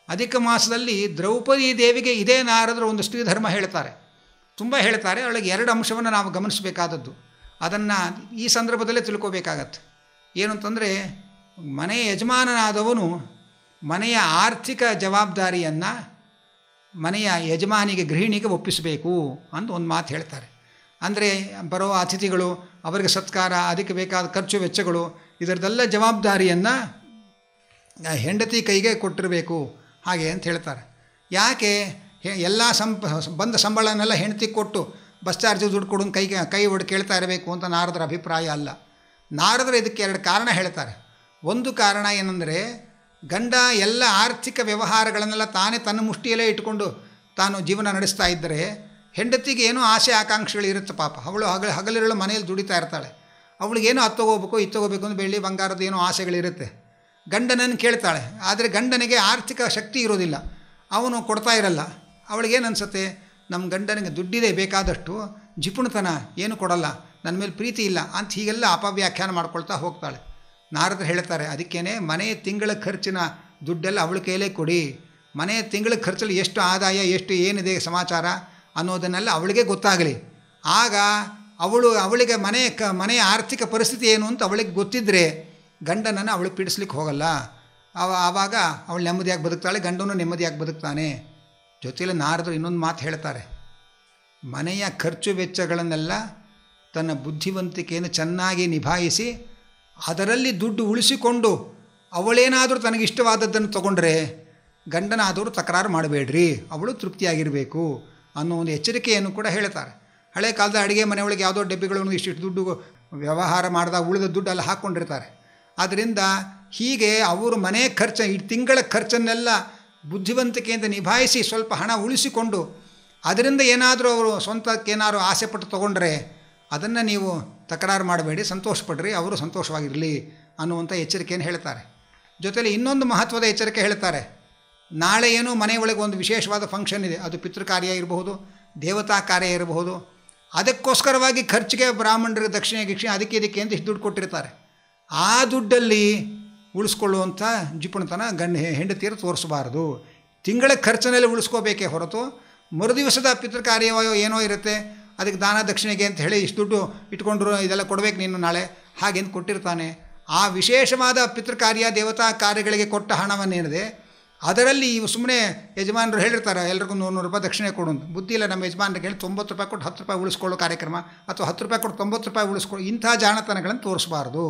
ಅಧಿಕ ಮಾಸದಲ್ಲಿ ದ್ರೌಪದಿ ದೇವಿಗೆ ಇದೇ ನಾರದರು ಒಂದು ಸ್ತ್ರೀ ಧರ್ಮ ಹೇಳ್ತಾರೆ, ತುಂಬ ಹೇಳ್ತಾರೆ. ಅವಳಿಗೆ 2 ಅಂಶವನ್ನು ನಾವು ಗಮನಿಸಬೇಕಾದದ್ದು, ಅದನ್ನು ಈ ಸಂದರ್ಭದಲ್ಲೇ ತಿಳ್ಕೋಬೇಕಾಗತ್ತೆ. ಏನು ಅಂತಂದರೆ, ಮನೆಯ ಯಜಮಾನನಾದವನು ಮನೆಯ ಆರ್ಥಿಕ ಜವಾಬ್ದಾರಿಯನ್ನು ಮನೆಯ ಯಜಮಾನಿಗೆ ಗೃಹಿಣಿಗೆ ಒಪ್ಪಿಸಬೇಕು ಅಂತ ಒಂದು ಮಾತು ಹೇಳ್ತಾರೆ. ಅಂದರೆ ಬರೋ ಅತಿಥಿಗಳು, ಅವರಿಗೆ ಸತ್ಕಾರ, ಅದಕ್ಕೆ ಬೇಕಾದ ಖರ್ಚು ವೆಚ್ಚಗಳು, ಇದರದೆಲ್ಲ ಜವಾಬ್ದಾರಿಯನ್ನು ಹೆಂಡತಿ ಕೈಗೆ ಕೊಟ್ಟಿರಬೇಕು ಹಾಗೆ ಅಂತ ಹೇಳ್ತಾರೆ. ಯಾಕೆ ಎಲ್ಲ ಬಂದ ಸಂಬಳನೆಲ್ಲ ಹೆಂಡತಿ ಕೊಟ್ಟು ಬಸ್ ಚಾರ್ಜ್ ದುಡ್ಡು ಕೊಡು ಕೈ ಹೊಡೆದು ಕೇಳ್ತಾ ಇರಬೇಕು ಅಂತ ನಾರದರ ಅಭಿಪ್ರಾಯ ಅಲ್ಲ. ನಾರದರು ಇದಕ್ಕೆ 2 ಕಾರಣ ಹೇಳ್ತಾರೆ. ಒಂದು ಕಾರಣ ಏನಂದರೆ, ಗಂಡ ಎಲ್ಲ ಆರ್ಥಿಕ ವ್ಯವಹಾರಗಳನ್ನೆಲ್ಲ ತಾನೇ ತನ್ನ ಮುಷ್ಟಿಯಲ್ಲೇ ಇಟ್ಕೊಂಡು ತಾನು ಜೀವನ ನಡೆಸ್ತಾ ಇದ್ದರೆ ಹೆಂಡತಿಗೆ ಏನೋ ಆಸೆ ಆಕಾಂಕ್ಷೆಗಳು ಇರುತ್ತೆ ಪಾಪ. ಅವಳು ಹಗಲಿರುಳು ಮನೆಯಲ್ಲಿ ದುಡಿತಾ ಇರ್ತಾಳೆ, ಅವಳಿಗೇನೋ ಅದು ತೊಗೋಬೇಕು ಇದು ತೊಗೋಬೇಕು ಅಂತ ಬೆಳ್ಳಿ ಬಂಗಾರದ ಏನೋ ಆಸೆಗಳಿರುತ್ತೆ. ಗಂಡನನ್ನು ಕೇಳ್ತಾಳೆ, ಆದರೆ ಗಂಡನಿಗೆ ಆರ್ಥಿಕ ಶಕ್ತಿ ಇರೋದಿಲ್ಲ, ಅವನು ಕೊಡ್ತಾ ಇರಲ್ಲ. ಅವಳಿಗೇನು ಅನಿಸುತ್ತೆ, ನಮ್ಮ ಗಂಡನಿಗೆ ದುಡ್ಡಿದೆ ಬೇಕಾದಷ್ಟು, ಜಿಪುಣತನ ಏನು ಕೊಡಲ್ಲ, ನನ್ನ ಮೇಲೆ ಪ್ರೀತಿ ಇಲ್ಲ ಅಂತ ಹೀಗೆಲ್ಲ ಅಪವ್ಯಾಖ್ಯಾನ ಮಾಡ್ಕೊಳ್ತಾ ಹೋಗ್ತಾಳೆ. ನಾರದರು ಹೇಳ್ತಾರೆ, ಅದಕ್ಕೇ ಮನೆಯ ತಿಂಗಳ ಖರ್ಚಿನ ದುಡ್ಡೆಲ್ಲ ಅವಳ ಕೈಲೇ ಕೊಡಿ, ಮನೆಯ ತಿಂಗಳ ಖರ್ಚಲ್ಲಿ ಎಷ್ಟು ಆದಾಯ ಎಷ್ಟು ಏನಿದೆ ಸಮಾಚಾರ ಅನ್ನೋದನ್ನೆಲ್ಲ ಅವಳಿಗೆ ಗೊತ್ತಾಗಲಿ. ಆಗ ಅವಳಿಗೆ ಮನೆಯ ಆರ್ಥಿಕ ಪರಿಸ್ಥಿತಿ ಏನು ಅಂತ ಅವಳಿಗೆ ಗೊತ್ತಿದ್ದರೆ ಗಂಡನನ್ನು ಅವಳು ಪೀಡಿಸ್ಲಿಕ್ಕೆ ಹೋಗಲ್ಲ. ಆವಾಗ ಅವಳು ನೆಮ್ಮದಿಯಾಗಿ ಬದುಕ್ತಾಳೆ, ಗಂಡನೂ ನೆಮ್ಮದಿಯಾಗಿ ಬದುಕ್ತಾನೆ. ಜೊತೆಯಲ್ಲಿ ನಾರದರು ಇನ್ನೊಂದು ಮಾತು ಹೇಳ್ತಾರೆ, ಮನೆಯ ಖರ್ಚು ವೆಚ್ಚಗಳನ್ನೆಲ್ಲ ತನ್ನ ಬುದ್ಧಿವಂತಿಕೆಯನ್ನು ಚೆನ್ನಾಗಿ ನಿಭಾಯಿಸಿ ಅದರಲ್ಲಿ ದುಡ್ಡು ಉಳಿಸಿಕೊಂಡು ಅವಳೇನಾದರೂ ತನಗಿಷ್ಟವಾದದ್ದನ್ನು ತೊಗೊಂಡ್ರೆ ಗಂಡನಾದವರು ತಕರಾರು ಮಾಡಬೇಡ್ರಿ, ಅವಳು ತೃಪ್ತಿಯಾಗಿರಬೇಕು ಅನ್ನೋ ಒಂದು ಎಚ್ಚರಿಕೆಯನ್ನು ಕೂಡ ಹೇಳ್ತಾರೆ. ಹಳೆ ಕಾಲದ ಅಡುಗೆ ಮನೆಯೊಳಗೆ ಯಾವುದೋ ಡಬ್ಬಿಗಳನ್ನು ಇಷ್ಟಿಷ್ಟು ದುಡ್ಡು ವ್ಯವಹಾರ ಮಾಡಿದಾಗ ಉಳಿದ ದುಡ್ಡು ಅಲ್ಲಿ ಹಾಕ್ಕೊಂಡಿರ್ತಾರೆ. ಆದ್ದರಿಂದ ಹೀಗೆ ಅವರು ಮನೆ ಖರ್ಚು ತಿಂಗಳ ಖರ್ಚನ್ನೆಲ್ಲ ಬುದ್ಧಿವಂತಿಕೆಯಿಂದ ನಿಭಾಯಿಸಿ ಸ್ವಲ್ಪ ಹಣ ಉಳಿಸಿಕೊಂಡು ಅದರಿಂದ ಏನಾದರೂ ಅವರು ಸ್ವಂತಕ್ಕೇನಾದ್ರು ಆಸೆಪಟ್ಟು ತೊಗೊಂಡ್ರೆ ಅದನ್ನು ನೀವು ತಕರಾರು ಮಾಡಬೇಡಿ, ಸಂತೋಷಪಡ್ರಿ, ಅವರು ಸಂತೋಷವಾಗಿರಲಿ ಅನ್ನುವಂಥ ಎಚ್ಚರಿಕೆಯನ್ನು ಹೇಳ್ತಾರೆ. ಜೊತೆಯಲ್ಲಿ ಇನ್ನೊಂದು ಮಹತ್ವದ ಎಚ್ಚರಿಕೆ ಹೇಳ್ತಾರೆ. ನಾಳೆ ಏನೋ ಮನೆಯೊಳಗೆ ಒಂದು ವಿಶೇಷವಾದ ಫಂಕ್ಷನ್ ಇದೆ, ಅದು ಪಿತೃಕಾರ್ಯ ಇರಬಹುದು, ದೇವತಾ ಕಾರ್ಯ ಇರಬಹುದು. ಅದಕ್ಕೋಸ್ಕರವಾಗಿ ಖರ್ಚಿಗೆ ಬ್ರಾಹ್ಮಣರಿಗೆ ದಕ್ಷಿಣೆ ಗಿಕ್ಷಣೆ ಅದಕ್ಕೆ ಇದಕ್ಕೆ ಅಂತ ಇಷ್ಟು ದುಡ್ಡು ಕೊಟ್ಟಿರ್ತಾರೆ. ಆ ದುಡ್ಡಲ್ಲಿ ಉಳಿಸ್ಕೊಳ್ಳುವಂಥ ಜಿಪುಣತನ ಹೆಂಡತಿಯರು ತೋರಿಸಬಾರ್ದು. ತಿಂಗಳ ಖರ್ಚಿನಲ್ಲಿ ಉಳಿಸ್ಕೋಬೇಕೇ ಹೊರತು ಮರುದಿವಸದ ಪಿತೃಕಾರ್ಯವೋ ಏನೋ ಇರುತ್ತೆ, ಅದಕ್ಕೆ ದಾನ ದಕ್ಷಿಣೆಗೆ ಅಂತ ಹೇಳಿ ಇಷ್ಟು ದುಡ್ಡು ಇಟ್ಕೊಂಡ್ರು ಇದೆಲ್ಲ ಕೊಡಬೇಕು ನೀನು ನಾಳೆ ಹಾಗೆಂದು ಕೊಟ್ಟಿರ್ತಾನೆ. ಆ ವಿಶೇಷವಾದ ಪಿತೃಕಾರ್ಯ ದೇವತಾ ಕಾರ್ಯಗಳಿಗೆ ಕೊಟ್ಟ ಹಣವನ್ನೇನಿದೆ ಅದರಲ್ಲಿ ಇವು ಸುಮ್ಮನೆ ಯಜಮಾನರು ಹೇಳಿರ್ತಾರೆ ಎಲ್ರಿಗೂ 100 ರೂಪಾಯಿ ದಕ್ಷಿಣೆ ಕೊಡು ಅಂತ. ಬುದ್ಧಿ ಇಲ್ಲ ನಮ್ಮ ಯಜಮಾನರಿಗೆ ಹೇಳಿ 90 ರೂಪಾಯಿ ಕೊಟ್ಟು 10 ರೂಪಾಯಿ ಉಳಿಸ್ಕೊಳ್ಳೋ ಕಾರ್ಯಕ್ರಮ, ಅಥವಾ 10 ರೂಪಾಯಿ ಕೊಟ್ಟು 90 ರೂಪಾಯಿ ಉಳಿಸ್ಕೊಳ್ಳೋ ಇಂಥ ಜಾಣತನಗಳನ್ನು ತೋರಿಸಬಾರ್ದು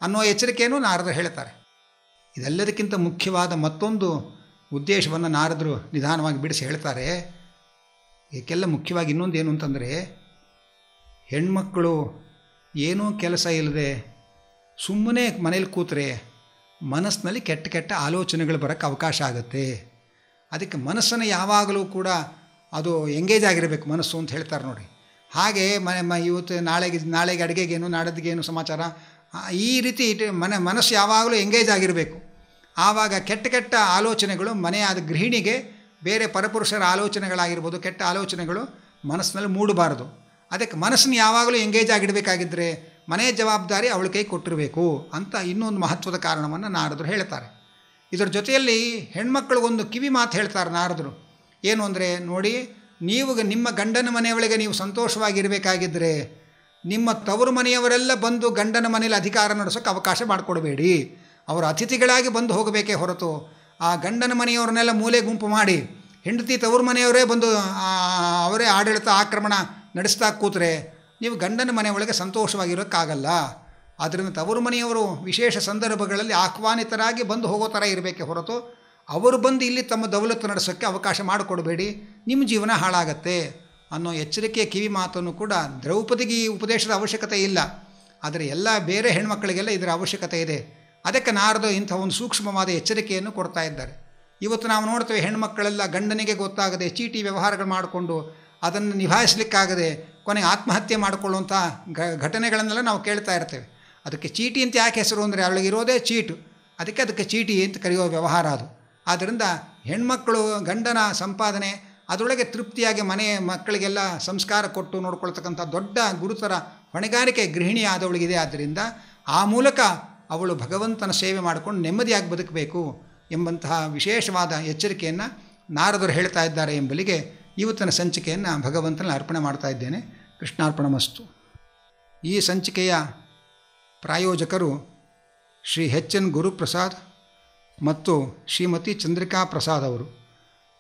ಅನ್ನೋ ಎಚ್ಚರಿಕೆಯನ್ನು ನಾರದರು ಹೇಳ್ತಾರೆ. ಇದೆಲ್ಲದಕ್ಕಿಂತ ಮುಖ್ಯವಾದ ಮತ್ತೊಂದು ಉದ್ದೇಶವನ್ನು ನಾರದರು ನಿಧಾನವಾಗಿ ಬಿಡಿಸಿ ಹೇಳ್ತಾರೆ. ಏಕೆಲ್ಲ ಮುಖ್ಯವಾಗಿ ಇನ್ನೊಂದು ಏನು ಅಂತಂದರೆ, ಹೆಣ್ಮಕ್ಕಳು ಏನೂ ಕೆಲಸ ಇಲ್ಲದೆ ಸುಮ್ಮನೆ ಮನೇಲಿ ಕೂತ್ರೆ ಮನಸ್ಸಿನಲ್ಲಿ ಕೆಟ್ಟ ಕೆಟ್ಟ ಆಲೋಚನೆಗಳು ಬರೋಕ್ಕೆ ಅವಕಾಶ ಆಗುತ್ತೆ. ಅದಕ್ಕೆ ಮನಸ್ಸನ್ನು ಯಾವಾಗಲೂ ಕೂಡ ಅದು ಎಂಗೇಜ್ ಆಗಿರಬೇಕು ಮನಸ್ಸು ಅಂತ ಹೇಳ್ತಾರೆ ನೋಡಿ. ಹಾಗೆ ಇವತ್ತು ನಾಳೆಗೆ ಅಡುಗೆಗೇನು ನಾಡದಿಗೇನು ಸಮಾಚಾರ, ಈ ರೀತಿ ಮನಸ್ಸು ಯಾವಾಗಲೂ ಎಂಗೇಜ್ ಆಗಿರಬೇಕು. ಆವಾಗ ಕೆಟ್ಟ ಕೆಟ್ಟ ಆಲೋಚನೆಗಳು ಮನೆಯಾದ ಗೃಹಿಣಿಗೆ ಬೇರೆ ಪರಪುರುಷರ ಆಲೋಚನೆಗಳಾಗಿರ್ಬೋದು, ಕೆಟ್ಟ ಆಲೋಚನೆಗಳು ಮನಸ್ಸಿನಲ್ಲಿ ಮೂಡಬಾರ್ದು. ಅದಕ್ಕೆ ಮನಸ್ಸನ್ನು ಯಾವಾಗಲೂ ಎಂಗೇಜ್ ಆಗಿಡಬೇಕಾಗಿದ್ದರೆ ಮನೆ ಜವಾಬ್ದಾರಿ ಅವಳ ಕೈ ಕೊಟ್ಟಿರಬೇಕು ಅಂತ ಇನ್ನೊಂದು ಮಹತ್ವದ ಕಾರಣವನ್ನು ನಾರದರು ಹೇಳ್ತಾರೆ. ಇದರ ಜೊತೆಯಲ್ಲಿ ಹೆಣ್ಮಕ್ಳಿಗೊಂದು ಕಿವಿ ಮಾತು ಹೇಳ್ತಾರೆ ನಾರದರು. ಏನು ಅಂದರೆ, ನೋಡಿ, ನೀವು ನಿಮ್ಮ ಗಂಡನ ಮನೆಯೊಳಗೆ ನೀವು ಸಂತೋಷವಾಗಿರಬೇಕಾಗಿದ್ದರೆ ನಿಮ್ಮ ತವರು ಮನೆಯವರೆಲ್ಲ ಬಂದು ಗಂಡನ ಮನೆಯಲ್ಲಿ ಅಧಿಕಾರ ನಡೆಸೋಕ್ಕೆ ಅವಕಾಶ ಮಾಡಿಕೊಡಬೇಡಿ. ಅವರು ಅತಿಥಿಗಳಾಗಿ ಬಂದು ಹೋಗಬೇಕೇ ಹೊರತು ಆ ಗಂಡನ ಮನೆಯವರನ್ನೆಲ್ಲ ಮೂಲೆ ಗುಂಪು ಮಾಡಿ ಹೆಂಡತಿ ತವರು ಮನೆಯವರೇ ಬಂದು ಅವರೇ ಆಡಳಿತ ಆಕ್ರಮಣ ನಡೆಸ್ತಾ ಕೂತ್ರೆ ನೀವು ಗಂಡನ ಮನೆಯೊಳಗೆ ಸಂತೋಷವಾಗಿರೋಕ್ಕಾಗಲ್ಲ. ಆದ್ದರಿಂದ ತವರು ಮನೆಯವರು ವಿಶೇಷ ಸಂದರ್ಭಗಳಲ್ಲಿ ಆಹ್ವಾನಿತರಾಗಿ ಬಂದು ಹೋಗೋ ಥರ ಇರಬೇಕೆ ಹೊರತು ಅವರು ಬಂದು ಇಲ್ಲಿ ತಮ್ಮ ದೌಲತ್ತು ನಡೆಸೋಕ್ಕೆ ಅವಕಾಶ ಮಾಡಿಕೊಡಬೇಡಿ, ನಿಮ್ಮ ಜೀವನ ಹಾಳಾಗತ್ತೆ ಅನ್ನೋ ಎಚ್ಚರಿಕೆಯ ಕಿವಿ ಮಾತನ್ನು ಕೂಡ ದ್ರೌಪದಿಗೆ ಈ ಉಪದೇಶದ ಅವಶ್ಯಕತೆ ಇಲ್ಲ, ಆದರೆ ಎಲ್ಲ ಬೇರೆ ಹೆಣ್ಮಕ್ಕಳಿಗೆಲ್ಲ ಇದರ ಅವಶ್ಯಕತೆ ಇದೆ. ಅದಕ್ಕೆ ನಾರದು ಇಂಥ ಒಂದು ಸೂಕ್ಷ್ಮವಾದ ಎಚ್ಚರಿಕೆಯನ್ನು ಕೊಡ್ತಾ ಇದ್ದಾರೆ. ಇವತ್ತು ನಾವು ನೋಡ್ತೇವೆ ಹೆಣ್ಮಕ್ಕಳೆಲ್ಲ ಗಂಡನಿಗೆ ಗೊತ್ತಾಗದೆ ಚೀಟಿ ವ್ಯವಹಾರಗಳು ಮಾಡಿಕೊಂಡು ಅದನ್ನು ನಿಭಾಯಿಸಲಿಕ್ಕಾಗದೆ ಕೊನೆಗೆ ಆತ್ಮಹತ್ಯೆ ಮಾಡಿಕೊಳ್ಳುವಂಥ ಘಟನೆಗಳನ್ನೆಲ್ಲ ನಾವು ಕೇಳ್ತಾ ಇರ್ತೇವೆ. ಅದಕ್ಕೆ ಚೀಟಿ ಅಂತ ಯಾಕೆ ಹೆಸರು ಅಂದರೆ ಅವಳಿಗಿರೋದೇ ಚೀಟು, ಅದಕ್ಕೆ ಚೀಟಿ ಅಂತ ಕರೆಯುವ ವ್ಯವಹಾರ ಅದು. ಆದ್ದರಿಂದ ಹೆಣ್ಮಕ್ಕಳು ಗಂಡನ ಸಂಪಾದನೆ ಅದರೊಳಗೆ ತೃಪ್ತಿಯಾಗಿ ಮಕ್ಕಳಿಗೆಲ್ಲ ಸಂಸ್ಕಾರ ಕೊಟ್ಟು ನೋಡ್ಕೊಳ್ತಕ್ಕಂಥ ದೊಡ್ಡ ಗುರುತರ ಹೊಣೆಗಾರಿಕೆ ಗೃಹಿಣಿ ಆದವಳಿಗಿದೆ. ಆದ್ದರಿಂದ ಆ ಮೂಲಕ ಅವಳು ಭಗವಂತನ ಸೇವೆ ಮಾಡಿಕೊಂಡು ನೆಮ್ಮದಿಯಾಗಿ ಬದುಕಬೇಕು ಎಂಬಂತಹ ವಿಶೇಷವಾದ ಎಚ್ಚರಿಕೆಯನ್ನು ನಾರದರು ಹೇಳ್ತಾ ಇದ್ದಾರೆ ಎಂಬಲಿಗೆ ಇವತ್ತಿನ ಸಂಚಿಕೆಯನ್ನು ಭಗವಂತನಲ್ಲಿ ಅರ್ಪಣೆ ಮಾಡ್ತಾ ಇದ್ದೇನೆ. ಕೃಷ್ಣಾರ್ಪಣಮಸ್ತು. ಈ ಸಂಚಿಕೆಯ ಪ್ರಾಯೋಜಕರು ಶ್ರೀ ಎನ್ ಗುರುಪ್ರಸಾದ್ ಮತ್ತು ಶ್ರೀಮತಿ ಚಂದ್ರಿಕಾ ಪ್ರಸಾದ್ ಅವರು.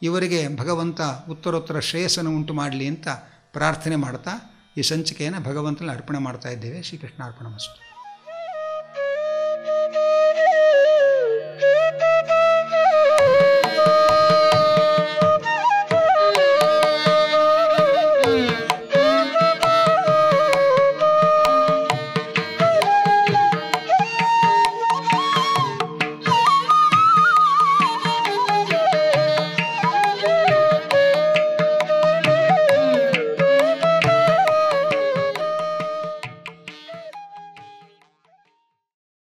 ಇವರಿಗೆ ಭಗವಂತ ಉತ್ತರೋತ್ತರ ಶ್ರೇಯಸ್ಸನ್ನು ಉಂಟು ಮಾಡಲಿ ಅಂತ ಪ್ರಾರ್ಥನೆ ಮಾಡ್ತಾ ಈ ಸಂಚಿಕೆಯನ್ನು ಭಗವಂತನಲ್ಲಿ ಅರ್ಪಣೆ ಮಾಡ್ತಾ ಇದ್ದೇವೆ. ಶ್ರೀಕೃಷ್ಣಾರ್ಪಣಮಸ್ತು.